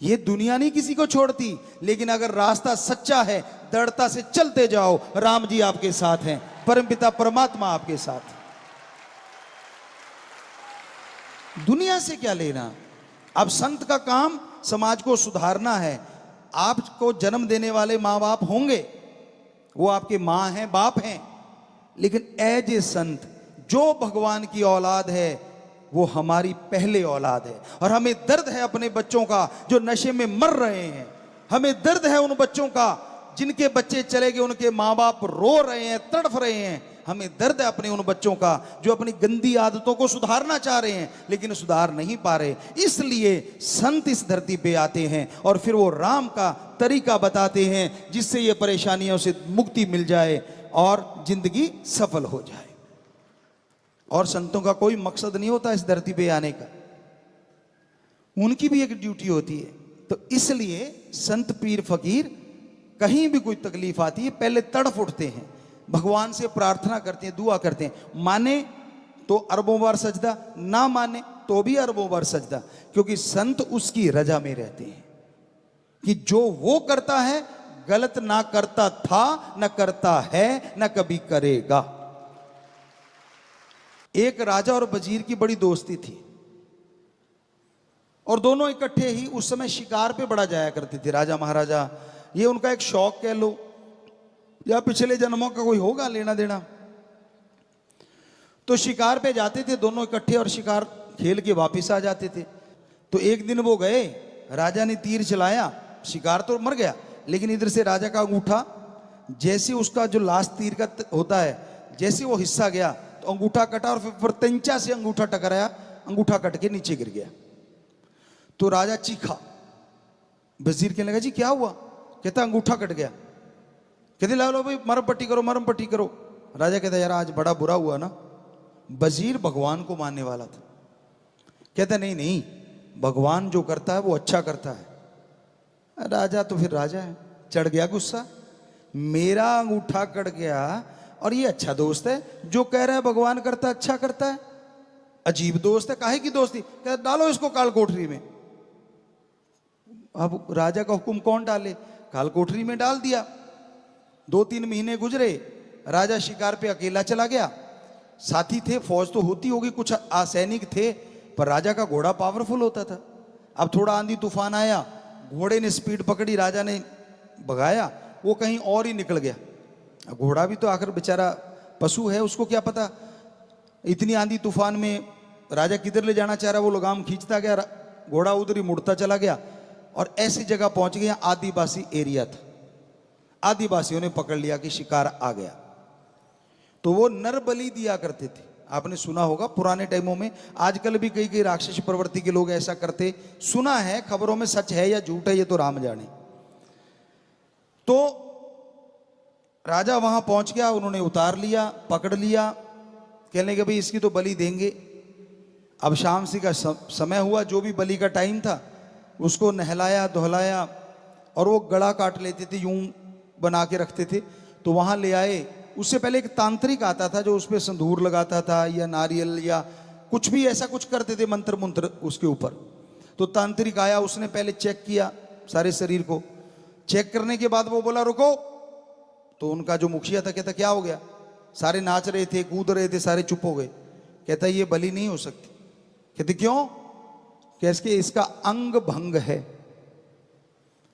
ये दुनिया नहीं किसी को छोड़ती, लेकिन अगर रास्ता सच्चा है, दृढ़ता से चलते जाओ, राम जी आपके साथ हैं, परमपिता परमात्मा आपके साथ। दुनिया से क्या लेना? अब संत का काम समाज को सुधारना है। आपको जन्म देने वाले माँ बाप होंगे, वो आपके माँ हैं, बाप हैं, लेकिन एज ए संत जो भगवान की औलाद है वो हमारी पहले औलाद है। और हमें दर्द है अपने बच्चों का जो नशे में मर रहे हैं। हमें दर्द है उन बच्चों का जिनके बच्चे चले गए, उनके माँ बाप रो रहे हैं, तड़फ रहे हैं। हमें दर्द है अपने उन बच्चों का जो अपनी गंदी आदतों को सुधारना चाह रहे हैं लेकिन सुधार नहीं पा रहे। इसलिए संत इस धरती पे आते हैं और फिर वो राम का तरीका बताते हैं जिससे ये परेशानियों से मुक्ति मिल जाए और जिंदगी सफल हो जाए। और संतों का कोई मकसद नहीं होता इस धरती पे आने का, उनकी भी एक ड्यूटी होती है। तो इसलिए संत पीर फकीर कहीं भी कोई तकलीफ आती है पहले तड़फ उठते हैं, भगवान से प्रार्थना करते हैं, दुआ करते हैं। माने तो अरबों बार सजदा, ना माने तो भी अरबों बार सजदा, क्योंकि संत उसकी रजा में रहते हैं कि जो वो करता है गलत ना करता था, ना करता है, ना कभी करेगा। एक राजा और वजीर की बड़ी दोस्ती थी और दोनों इकट्ठे ही उस समय शिकार पे बड़ा जाया करते थे, राजा महाराजा। ये उनका एक शौक कह लो या पिछले जन्मों का कोई होगा लेना देना। तो शिकार पे जाते थे दोनों इकट्ठे और शिकार खेल के वापस आ जाते थे। तो एक दिन वो गए, राजा ने तीर चलाया, शिकार तो मर गया, लेकिन इधर से राजा का अंगूठा, जैसे उसका जो लास्ट तीर का होता है, जैसे वो हिस्सा गया तो अंगूठा कटा और फिर तंचा से अंगूठा टकराया, अंगूठा कट के नीचे गिर गया। तो राजा चीखा, वजीर कहने लगा जी क्या हुआ? कहता अंगूठा कट गया। कहते लो भाई मरम पट्टी करो, मरम पट्टी करो। राजा कहता यार आज बड़ा बुरा हुआ ना, वजीर भगवान को मानने वाला था। कहता नहीं नहीं, भगवान जो करता है वो अच्छा करता है। राजा तो फिर राजा है, चढ़ गया गुस्सा, मेरा अंगूठा कट गया और ये अच्छा दोस्त है जो कह रहा है भगवान करता अच्छा करता है, अजीब दोस्त है, काहे की दोस्ती? कहता डालो इसको काल कोठरी में। अब राजा का हुक्म कौन डाले, काल कोठरी में डाल दिया। 2-3 महीने गुजरे, राजा शिकार पे अकेला चला गया। साथी थे, फौज तो होती होगी, कुछ सैनिक थे, पर राजा का घोड़ा पावरफुल होता था। अब थोड़ा आंधी तूफान आया, घोड़े ने स्पीड पकड़ी, राजा ने भगाया, वो कहीं और ही निकल गया। अब घोड़ा भी तो आखिर बेचारा पशु है, उसको क्या पता इतनी आंधी तूफान में राजा किधर ले जाना चाह रहा, वो लगाम खींचता गया, घोड़ा उधर ही मुड़ता चला गया और ऐसी जगह पहुंच गया, आदिवासी एरिया था। आदिवासियों ने पकड़ लिया कि शिकार आ गया। तो वो नर बलि दिया करते थे, आपने सुना होगा पुराने टाइमों में। आजकल भी कई कई राक्षस प्रवृत्ति के लोग ऐसा करते, सुना है, खबरों में सच है या झूठ है ये तो राम जाने। तो राजा वहां पहुंच गया, उन्होंने उतार लिया, पकड़ लिया, कहने के भाई इसकी तो बलि देंगे। अब शाम सी का समय हुआ, जो भी बलि का टाइम था, उसको नहलाया धुलाया और वो गला काट लेते थे, यूं बना के रखते थे। तो वहां ले आए, उससे पहले एक तांत्रिक आता था जो उस पर संधूर लगाता था या नारियल या कुछ भी ऐसा कुछ करते थे, मंत्र मंत्र उसके ऊपर। तो तांत्रिक आया, उसने पहले चेक किया सारे शरीर को, चेक करने के बाद वो बोला रुको। तो उनका जो मुखिया था कहता क्या हो गया? सारे नाच रहे थे, कूद रहे थे, सारे चुप हो गए। कहता ये बलि नहीं हो सकती। कहते क्यों? कैसे? इसका अंग भंग है,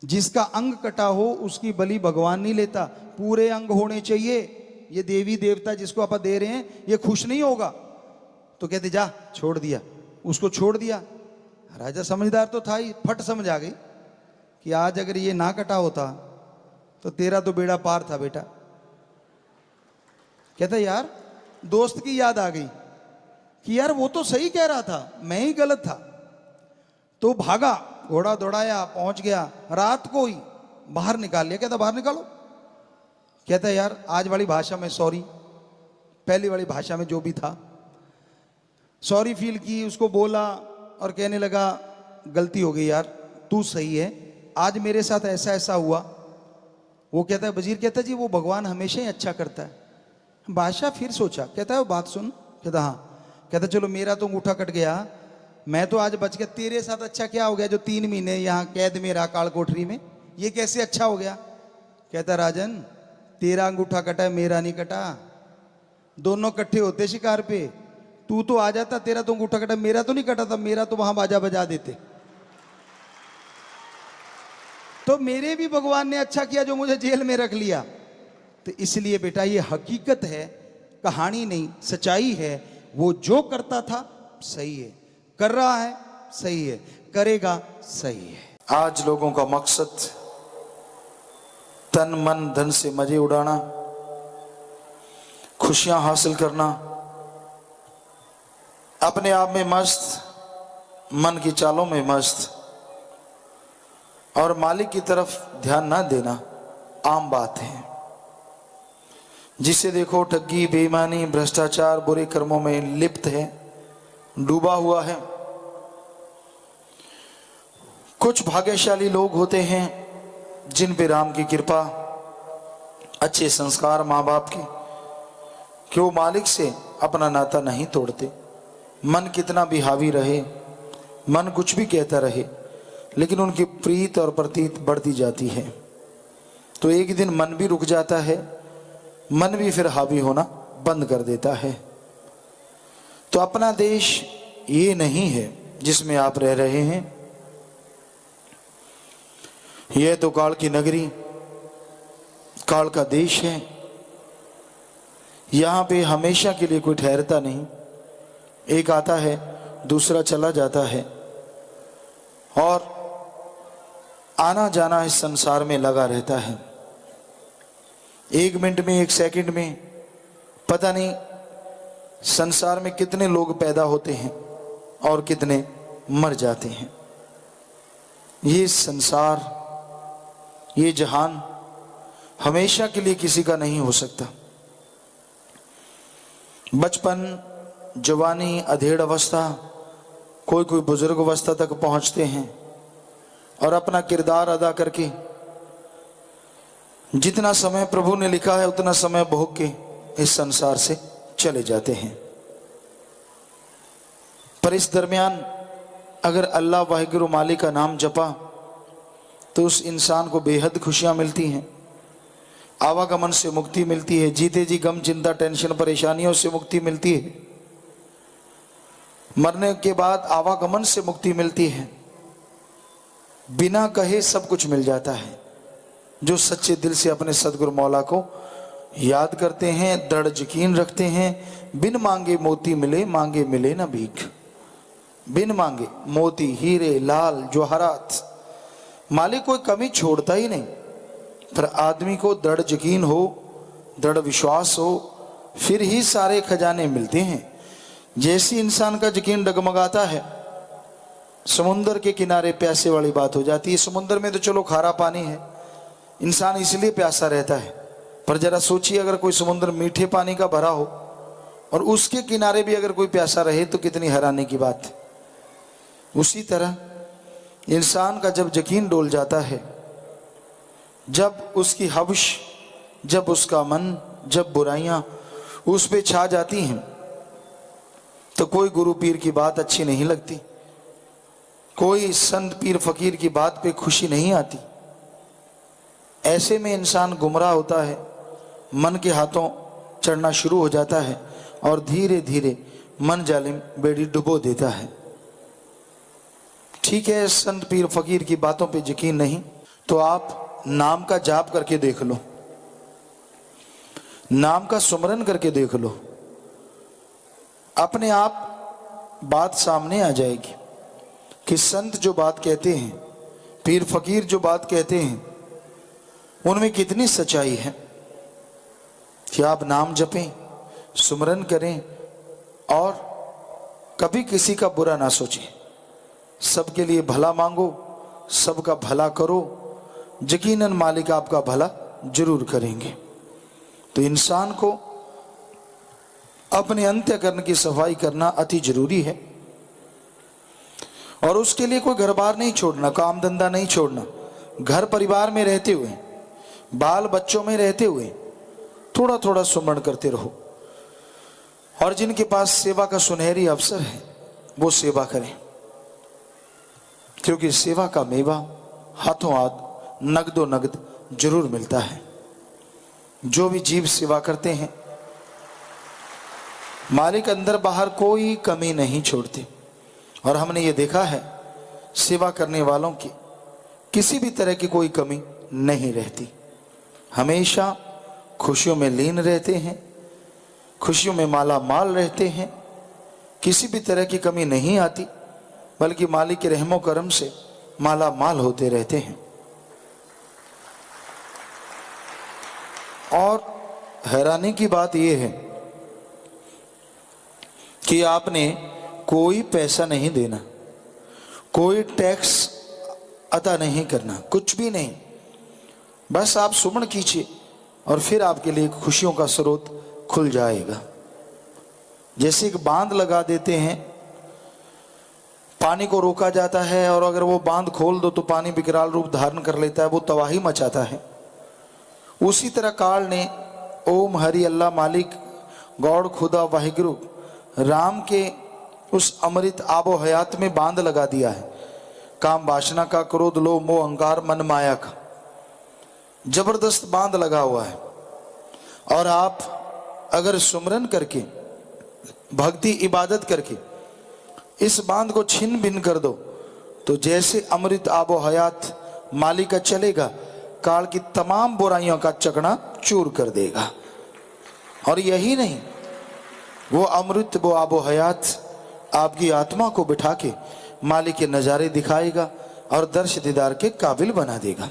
जिसका अंग कटा हो उसकी बलि भगवान नहीं लेता, पूरे अंग होने चाहिए। ये देवी देवता जिसको आप दे रहे हैं ये खुश नहीं होगा। तो कहते जा, छोड़ दिया, उसको छोड़ दिया। राजा समझदार तो था ही, फट समझ आ गई कि आज अगर ये ना कटा होता तो तेरा तो बेड़ा पार था बेटा। कहता यार दोस्त की याद आ गई कि यार वो तो सही कह रहा था, मैं ही गलत था। तो भागा, घोड़ा दौड़ाया, पहुंच गया, रात को ही बाहर निकाल लिया। कहता बाहर निकालो। कहता यार आज वाली भाषा में सॉरी, पहली वाली भाषा में जो भी था सॉरी फील की, उसको बोला और कहने लगा गलती हो गई यार, तू सही है, आज मेरे साथ ऐसा ऐसा हुआ। वो कहता है, वजीर कहता जी वो भगवान हमेशा ही अच्छा करता है। बादशाह फिर सोचा, कहता है वो बात सुन। कहता हाँ। कहता चलो मेरा तो अंगूठा कट गया, मैं तो आज बच गया, तेरे साथ अच्छा क्या हो गया जो 3 महीने यहाँ कैद में रहा काल कोठरी में, ये कैसे अच्छा हो गया? कहता राजन तेरा अंगूठा कटा है, मेरा नहीं कटा, दोनों इकट्ठे होते शिकार पे, तू तो आ जाता, तेरा तो अंगूठा कटा, मेरा तो नहीं कटा था, मेरा तो वहां बाजा बजा देते। तो मेरे भी भगवान ने अच्छा किया जो मुझे जेल में रख लिया। तो इसलिए बेटा ये हकीकत है, कहानी नहीं, सच्चाई है। वो जो करता था सही है, कर रहा है सही है, करेगा सही है। आज लोगों का मकसद तन मन धन से मजे उड़ाना, खुशियां हासिल करना, अपने आप में मस्त, मन की चालों में मस्त और मालिक की तरफ ध्यान ना देना आम बात है। जिसे देखो ठगी, बेईमानी, भ्रष्टाचार, बुरे कर्मों में लिप्त है, डूबा हुआ है। कुछ भाग्यशाली लोग होते हैं जिन पे राम की कृपा, अच्छे संस्कार माँ बाप के, कि वो मालिक से अपना नाता नहीं तोड़ते। मन कितना भी हावी रहे, मन कुछ भी कहता रहे, लेकिन उनकी प्रीत और प्रतीत बढ़ती जाती है। तो एक दिन मन भी रुक जाता है, मन भी फिर हावी होना बंद कर देता है। तो अपना देश ये नहीं है जिसमें आप रह रहे हैं। यह तो काल की नगरी, काल का देश है। यहाँ पे हमेशा के लिए कोई ठहरता नहीं। एक आता है, दूसरा चला जाता है, और आना जाना इस संसार में लगा रहता है। एक मिनट में, एक सेकंड में पता नहीं संसार में कितने लोग पैदा होते हैं और कितने मर जाते हैं। ये संसार, ये जहान हमेशा के लिए किसी का नहीं हो सकता। बचपन, जवानी, अधेड़ अवस्था, कोई कोई बुजुर्ग अवस्था तक पहुंचते हैं और अपना किरदार अदा करके जितना समय प्रभु ने लिखा है उतना समय भोग के इस संसार से चले जाते हैं। पर इस दरमियान अगर अल्लाह वाहिगुरु मालिक का नाम जपा तो उस इंसान को बेहद खुशियां मिलती हैं, आवागमन से मुक्ति मिलती है, जीते जी गम, चिंता, टेंशन, परेशानियों से मुक्ति मिलती है, मरने के बाद आवागमन से मुक्ति मिलती है। बिना कहे सब कुछ मिल जाता है। जो सच्चे दिल से अपने सदगुरु मौला को याद करते हैं, दृढ़ यकीन रखते हैं, बिन मांगे मोती मिले, मांगे मिले ना भीख। बिन मांगे मोती, हीरे, लाल, जवाहरात, मालिक कोई कमी छोड़ता ही नहीं। पर आदमी को दृढ़ यकीन हो, दृढ़ विश्वास हो, फिर ही सारे खजाने मिलते हैं। जैसी इंसान का यकीन डगमगाता है, समुंदर के किनारे प्यासे वाली बात हो जाती है। समुंदर में तो चलो खारा पानी है, इंसान इसलिए प्यासा रहता है, पर जरा सोचिए अगर कोई समुंदर मीठे पानी का भरा हो और उसके किनारे भी अगर कोई प्यासा रहे तो कितनी हैरानी की बात है। उसी तरह इंसान का जब यकीन डोल जाता है, जब उसकी हवश, जब उसका मन, जब बुराइयां उस पे छा जाती हैं, तो कोई गुरु पीर की बात अच्छी नहीं लगती, कोई संत पीर फकीर की बात पे खुशी नहीं आती। ऐसे में इंसान गुमराह होता है, मन के हाथों चढ़ना शुरू हो जाता है और धीरे धीरे मन जालिम बेड़ी डुबो देता है। ठीक है, संत पीर फकीर की बातों पे यकीन नहीं तो आप नाम का जाप करके देख लो, नाम का सुमरन करके देख लो, अपने आप बात सामने आ जाएगी कि संत जो बात कहते हैं, पीर फकीर जो बात कहते हैं, उनमें कितनी सच्चाई है। कि आप नाम जपें, सुमरन करें और कभी किसी का बुरा ना सोचें, सबके लिए भला मांगो, सबका भला करो, यकीनन मालिक आपका भला जरूर करेंगे। तो इंसान को अपने अंतःकरण की सफाई करना अति जरूरी है और उसके लिए कोई घर बार नहीं छोड़ना, काम धंधा नहीं छोड़ना। घर परिवार में रहते हुए, बाल बच्चों में रहते हुए थोड़ा थोड़ा सुमरण करते रहो और जिनके पास सेवा का सुनहरी अवसर है वो सेवा करें, क्योंकि सेवा का मेवा हाथों हाथ नगदो नगद जरूर मिलता है। जो भी जीव सेवा करते हैं मालिक अंदर बाहर कोई कमी नहीं छोड़ते और हमने ये देखा है सेवा करने वालों की किसी भी तरह की कोई कमी नहीं रहती, हमेशा खुशियों में लीन रहते हैं, खुशियों में माला माल रहते हैं, किसी भी तरह की कमी नहीं आती, बल्कि मालिक के रहमो करम से माला माल होते रहते हैं। और हैरानी की बात यह है कि आपने कोई पैसा नहीं देना, कोई टैक्स अदा नहीं करना, कुछ भी नहीं, बस आप सुमन कीजिए और फिर आपके लिए खुशियों का स्रोत खुल जाएगा। जैसे एक बांध लगा देते हैं पानी को रोका जाता है और अगर वो बांध खोल दो तो पानी विकराल रूप धारण कर लेता है, वो तबाही मचाता है। उसी तरह काल ने ओम हरि अल्लाह मालिक गौड़ खुदा वाहिगुरु राम के उस अमृत आबो हयात में बांध लगा दिया है। काम वासना का, क्रोध लोभ मोह अहंकार मन माया का जबरदस्त बांध लगा हुआ है। और आप अगर सुमरन करके, भक्ति इबादत करके इस बांध को छिन्न भिन्न कर दो तो जैसे अमृत आबो हयात मालिक का चलेगा, काल की तमाम बुराइयों का चकना चूर कर देगा। और यही नहीं, वो अमृत वो आबो हयात आपकी आत्मा को बिठा के मालिक के नज़ारे दिखाएगा और दर्श दीदार के काबिल बना देगा।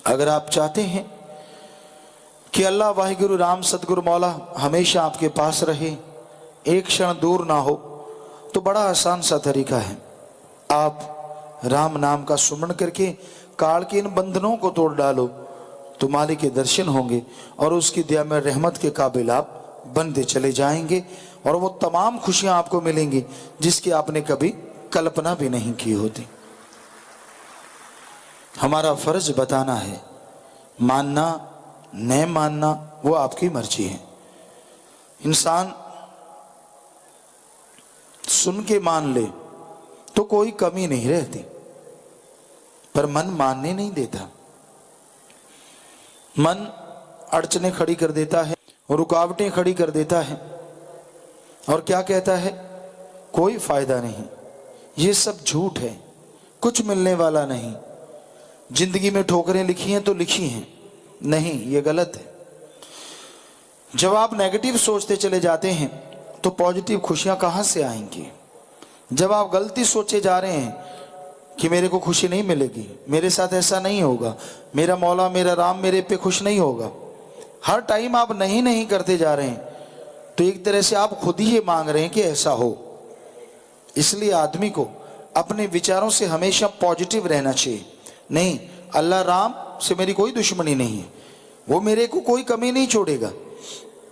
अगर आप चाहते हैं कि अल्लाह वाहिगुरु राम सतगुरु मौला हमेशा आपके पास रहे, एक क्षण दूर ना हो, तो बड़ा आसान सा तरीका है। आप राम नाम का सुमरण करके काल के इन बंधनों को तोड़ डालो तो मालिक के दर्शन होंगे और उसकी दया में रहमत के काबिल आप बनते चले जाएंगे और वो तमाम खुशियां आपको मिलेंगी जिसकी आपने कभी कल्पना भी नहीं की होती। हमारा फर्ज बताना है, मानना न मानना वो आपकी मर्जी है। इंसान सुन के मान ले तो कोई कमी नहीं रहती, पर मन मानने नहीं देता। मन अड़चने खड़ी कर देता है, रुकावटें खड़ी कर देता है और क्या कहता है, कोई फायदा नहीं, ये सब झूठ है, कुछ मिलने वाला नहीं। जिंदगी में ठोकरें लिखी हैं तो लिखी हैं, नहीं, ये गलत है। जब आप नेगेटिव सोचते चले जाते हैं तो पॉजिटिव खुशियां कहां से आएंगी? जब आप गलती सोचे जा रहे हैं कि मेरे को खुशी नहीं मिलेगी, मेरे साथ ऐसा नहीं होगा, मेरा मौला मेरा राम मेरे पे खुश नहीं होगा, हर टाइम आप नहीं नहीं करते जा रहे हैं, तो एक तरह से आप खुद ही ये मांग रहे हैं कि ऐसा हो। इसलिए आदमी को अपने विचारों से हमेशा पॉजिटिव रहना चाहिए। नहीं, अल्लाह राम से मेरी कोई दुश्मनी नहीं है, वो मेरे को कोई कमी नहीं छोड़ेगा।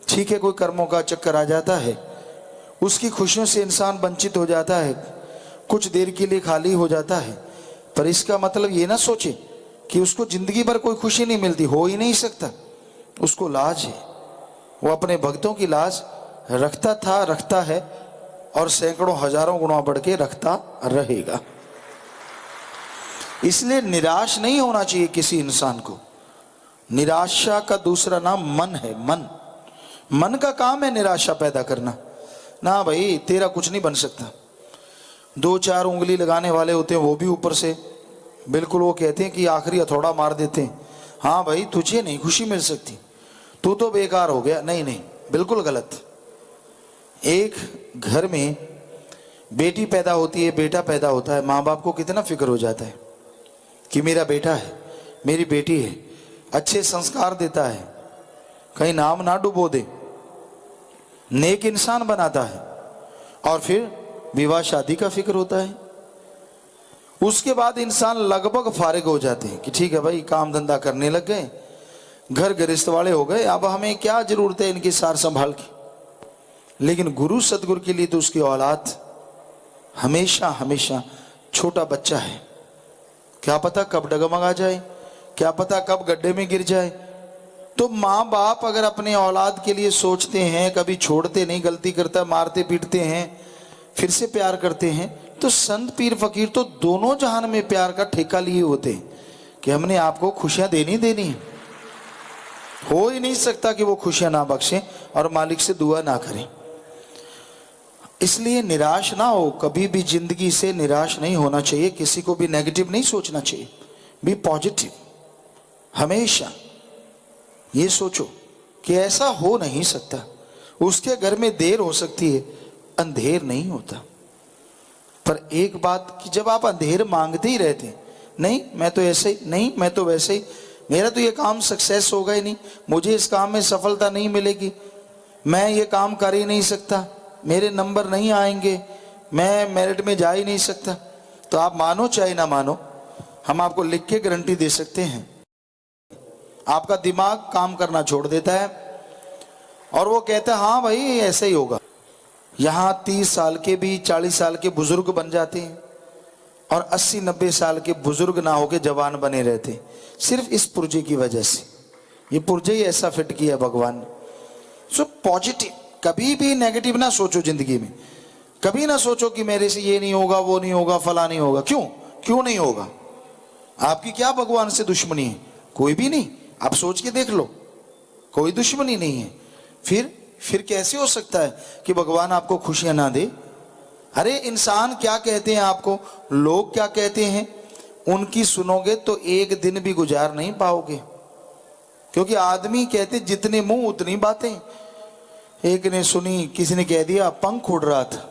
ठीक है, कोई कर्मों का चक्कर आ जाता है, उसकी खुशियों से इंसान वंचित हो जाता है, कुछ देर के लिए खाली हो जाता है, पर इसका मतलब ये ना सोचे कि उसको जिंदगी भर कोई खुशी नहीं मिलती, हो ही नहीं सकता। उसको लाज है, वो अपने भक्तों की लाज रखता था, रखता है और सैकड़ों हजारों गुना बढ़ के रखता रहेगा। इसलिए निराश नहीं होना चाहिए किसी इंसान को। निराशा का दूसरा नाम मन है। मन का काम है निराशा पैदा करना। ना भाई, तेरा कुछ नहीं बन सकता। दो चार उंगली लगाने वाले होते हैं, वो भी ऊपर से बिल्कुल वो कहते हैं कि आखिरी हथौड़ा मार देते हैं, हाँ भाई तुझे नहीं खुशी मिल सकती, तू तो बेकार हो गया। नहीं नहीं, बिल्कुल गलत। एक घर में बेटी पैदा होती है, बेटा पैदा होता है, माँ बाप को कितना फिक्र हो जाता है कि मेरा बेटा है, मेरी बेटी है, अच्छे संस्कार देता है, कहीं नाम ना डुबो दे, नेक इंसान बनाता है। और फिर विवाह शादी का फिक्र होता है। उसके बाद इंसान लगभग फारिग हो जाते हैं कि ठीक है भाई, काम धंधा करने लग गए, घर गृहस्थ वाले हो गए, अब हमें क्या जरूरत है इनकी सार संभाल की। लेकिन गुरु सतगुरु के लिए तो उसकी औलाद हमेशा हमेशा छोटा बच्चा है। क्या पता कब डगमगा जाए, क्या पता कब गड्ढे में गिर जाए। तो माँ बाप अगर अपने औलाद के लिए सोचते हैं, कभी छोड़ते नहीं, गलती करता मारते पीटते हैं, फिर से प्यार करते हैं, तो संत पीर फकीर तो दोनों जहान में प्यार का ठेका लिए होते हैं कि हमने आपको खुशियां देनी है। हो ही नहीं सकता कि वो खुशियां ना बख्शें और मालिक से दुआ ना करें। इसलिए निराश ना हो, कभी भी जिंदगी से निराश नहीं होना चाहिए, किसी को भी नेगेटिव नहीं सोचना चाहिए, बी पॉजिटिव। हमेशा ये सोचो कि ऐसा हो नहीं सकता, उसके घर में देर हो सकती है, अंधेर नहीं होता। पर एक बात कि जब आप अंधेर मांगते ही रहते, नहीं मैं तो ऐसे ही, नहीं मैं तो वैसे ही, मेरा तो ये काम सक्सेस होगा ही नहीं, मुझे इस काम में सफलता नहीं मिलेगी, मैं ये काम कर ही नहीं सकता, मेरे नंबर नहीं आएंगे, मैं मेरिट में जा ही नहीं सकता, तो आप मानो चाहे ना मानो, हम आपको लिख के गारंटी दे सकते हैं, आपका दिमाग काम करना छोड़ देता है और वो कहता है हाँ भाई ऐसे ही होगा। यहाँ 30 साल के भी 40 साल के बुजुर्ग बन जाते हैं और 80-90 साल के बुजुर्ग ना होके जवान बने रहते हैं, सिर्फ इस पुर्जे की वजह से। ये पुर्जे ही ऐसा फिट किया है भगवान ने। सो पॉजिटिव, कभी भी नेगेटिव ना सोचो जिंदगी में। कभी ना सोचो कि मेरे से ये नहीं होगा, वो नहीं होगा, फला नहीं होगा। क्यों नहीं होगा? आपकी क्या भगवान से दुश्मनी है? कोई भी नहीं। आप सोच के देख लो, कोई दुश्मनी नहीं है। फिर कैसे हो सकता है कि भगवान आपको खुशियां ना दे? अरे इंसान क्या कहते हैं आपको, लोग क्या कहते हैं, उनकी सुनोगे तो एक दिन भी गुजार नहीं पाओगे। क्योंकि आदमी कहते जितने मुंह उतनी बातें। एक ने सुनी, किसी ने कह दिया पंख उड़ रहा था,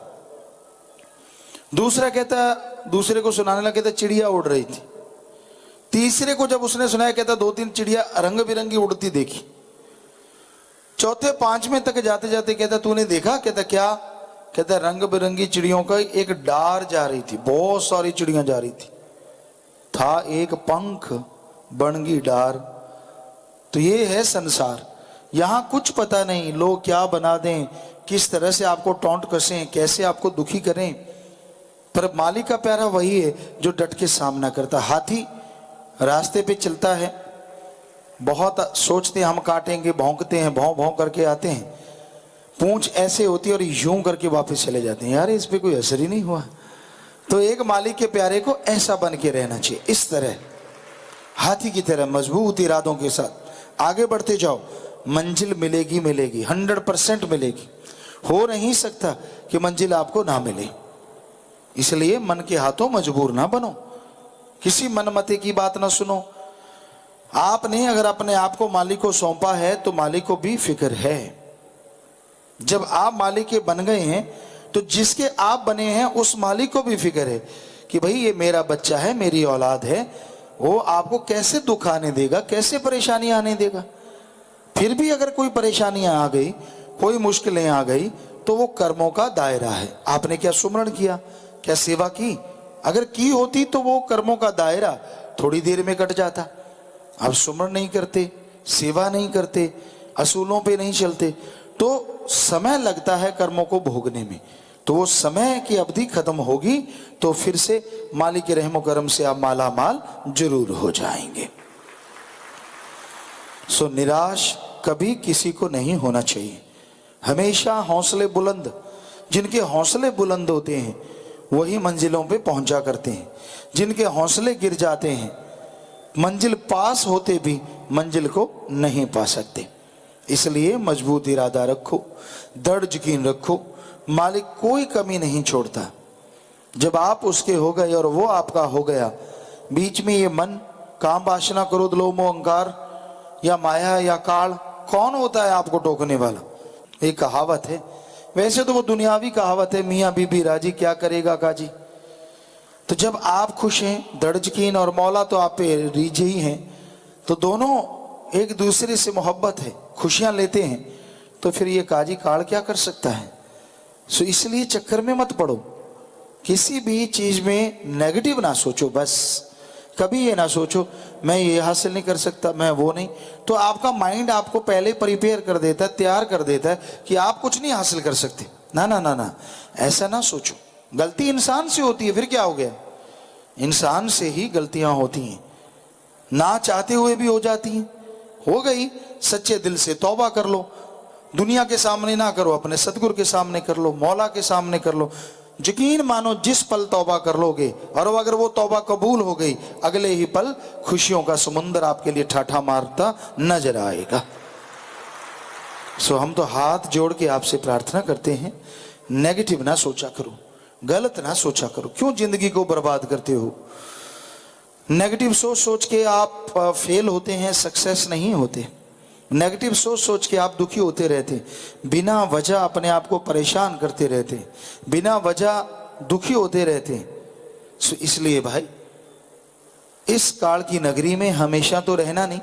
दूसरा कहता, दूसरे को सुनाने लगा, कहता चिड़िया उड़ रही थी। तीसरे को जब उसने सुनाया, कहता 2-3 चिड़िया रंग बिरंगी उड़ती देखी। चौथे 5वें तक जाते जाते कहता तूने देखा? कहता क्या? कहता रंग बिरंगी चिड़ियों का एक डार जा रही थी, बहुत सारी चिड़ियां जा रही थी, था एक पंख बनगी डार। तो ये है संसार। यहां कुछ पता नहीं लोग क्या बना दें, किस तरह से आपको टॉन्ट कसें, कैसे आपको दुखी करें, पर मालिक का प्यारा वही है जो डट के सामना करता। हाथी रास्ते पे चलता है, बहुत सोचते हैं हम काटेंगे, भौंकते हैं, भौं भौं करके आते हैं, पूंछ ऐसे होती है और यूं करके वापस चले जाते हैं, यार इस पे कोई असर ही नहीं हुआ। तो एक मालिक के प्यारे को ऐसा बन के रहना चाहिए, इस तरह हाथी की तरह मजबूत इरादों के साथ आगे बढ़ते जाओ। मंजिल मिलेगी, मिलेगी, 100% मिलेगी। हो नहीं सकता कि मंजिल आपको ना मिले। इसलिए मन के हाथों मजबूर ना बनो, किसी मनमते की बात ना सुनो। आपने अगर अपने आप को मालिक को सौंपा है तो मालिक को भी फिक्र है। जब आप मालिक के बन गए हैं तो जिसके आप बने हैं उस मालिक को भी फिक्र है कि भाई ये मेरा बच्चा है, मेरी औलाद है, वो आपको कैसे दुख आने देगा, कैसे परेशानी आने देगा। फिर भी अगर कोई परेशानियां आ गई, कोई मुश्किलें आ गई, तो वो कर्मों का दायरा है। आपने क्या सुमरण किया, क्या सेवा की? अगर की होती तो वो कर्मों का दायरा थोड़ी देर में कट जाता। अब सुमरण नहीं करते, सेवा नहीं करते, असूलों पे नहीं चलते, तो समय लगता है कर्मों को भोगने में। तो वो समय की अवधि खत्म होगी तो फिर से मालिक के रहमो करम से आप माला माल जरूर हो जाएंगे। सो निराश कभी किसी को नहीं होना चाहिए। हमेशा हौसले बुलंद, जिनके हौसले बुलंद होते हैं वही मंजिलों पे पहुंचा करते हैं। जिनके हौसले गिर जाते हैं, मंजिल पास होते भी मंजिल को नहीं पा सकते। इसलिए मजबूत इरादा रखो, दृढ़ यकीन रखो, मालिक कोई कमी नहीं छोड़ता। जब आप उसके हो गए और वो आपका हो गया, बीच में ये मन, काम, वासना, क्रोध, लोभ, मोह, अहंकार या माया या काल, कौन होता है आपको टोकने वाला? एक कहावत है, वैसे तो वो दुनियावी कहावत है, मियाँ बीबी राजी क्या करेगा काजी। तो जब आप खुश हैं, दृढ़ यकीन, और मौला तो आप पे रीझे ही हैं, तो दोनों एक दूसरे से मोहब्बत है, खुशियां लेते हैं, तो फिर ये काजी काल क्या कर सकता है। सो इसलिए चक्कर में मत पड़ो, किसी भी चीज में नेगेटिव ना सोचो। बस कभी ये ना सोचो मैं ये हासिल नहीं कर सकता, मैं वो नहीं। तो आपका माइंड आपको पहले प्रिपेयर कर देता है, तैयार कर देता है कि आप कुछ नहीं हासिल कर सकते। ना ना ना ना, ऐसा ना सोचो। गलती इंसान से होती है, फिर क्या हो गया? इंसान से ही गलतियां होती हैं, ना चाहते हुए भी हो जाती हैं। हो गई, सच्चे दिल से तौबा कर लो। दुनिया के सामने ना करो, अपने सतगुरु के सामने कर लो, मौला के सामने कर लो। यकीन मानो जिस पल तौबा कर लोगे और अगर वो तौबा कबूल हो गई, अगले ही पल खुशियों का समुंदर आपके लिए ठाठा मारता नजर आएगा। सो हम तो हाथ जोड़ के आपसे प्रार्थना करते हैं, नेगेटिव ना सोचा करो, गलत ना सोचा करो। क्यों जिंदगी को बर्बाद करते हो? नेगेटिव सोच सोच के आप फेल होते हैं, सक्सेस नहीं होते। नेगेटिव सोच सोच के आप दुखी होते रहते, बिना वजह अपने आप को परेशान करते रहते, बिना वजह दुखी होते रहते। सो इसलिए भाई, इस काल की नगरी में हमेशा तो रहना नहीं,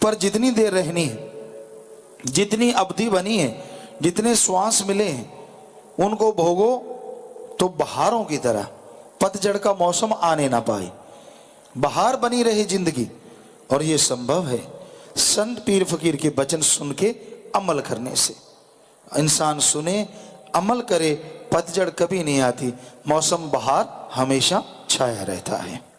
पर जितनी देर रहनी है, जितनी अवधि बनी है, जितने श्वास मिले हैं, उनको भोगो तो बहारों की तरह। पतझड़ का मौसम आने ना पाए, बहार बनी रहे जिंदगी। और ये संभव है संत पीर फकीर के वचन सुन के अमल करने से। इंसान सुने, अमल करे, पतझड़ कभी नहीं आती, मौसम बहार हमेशा छाया रहता है।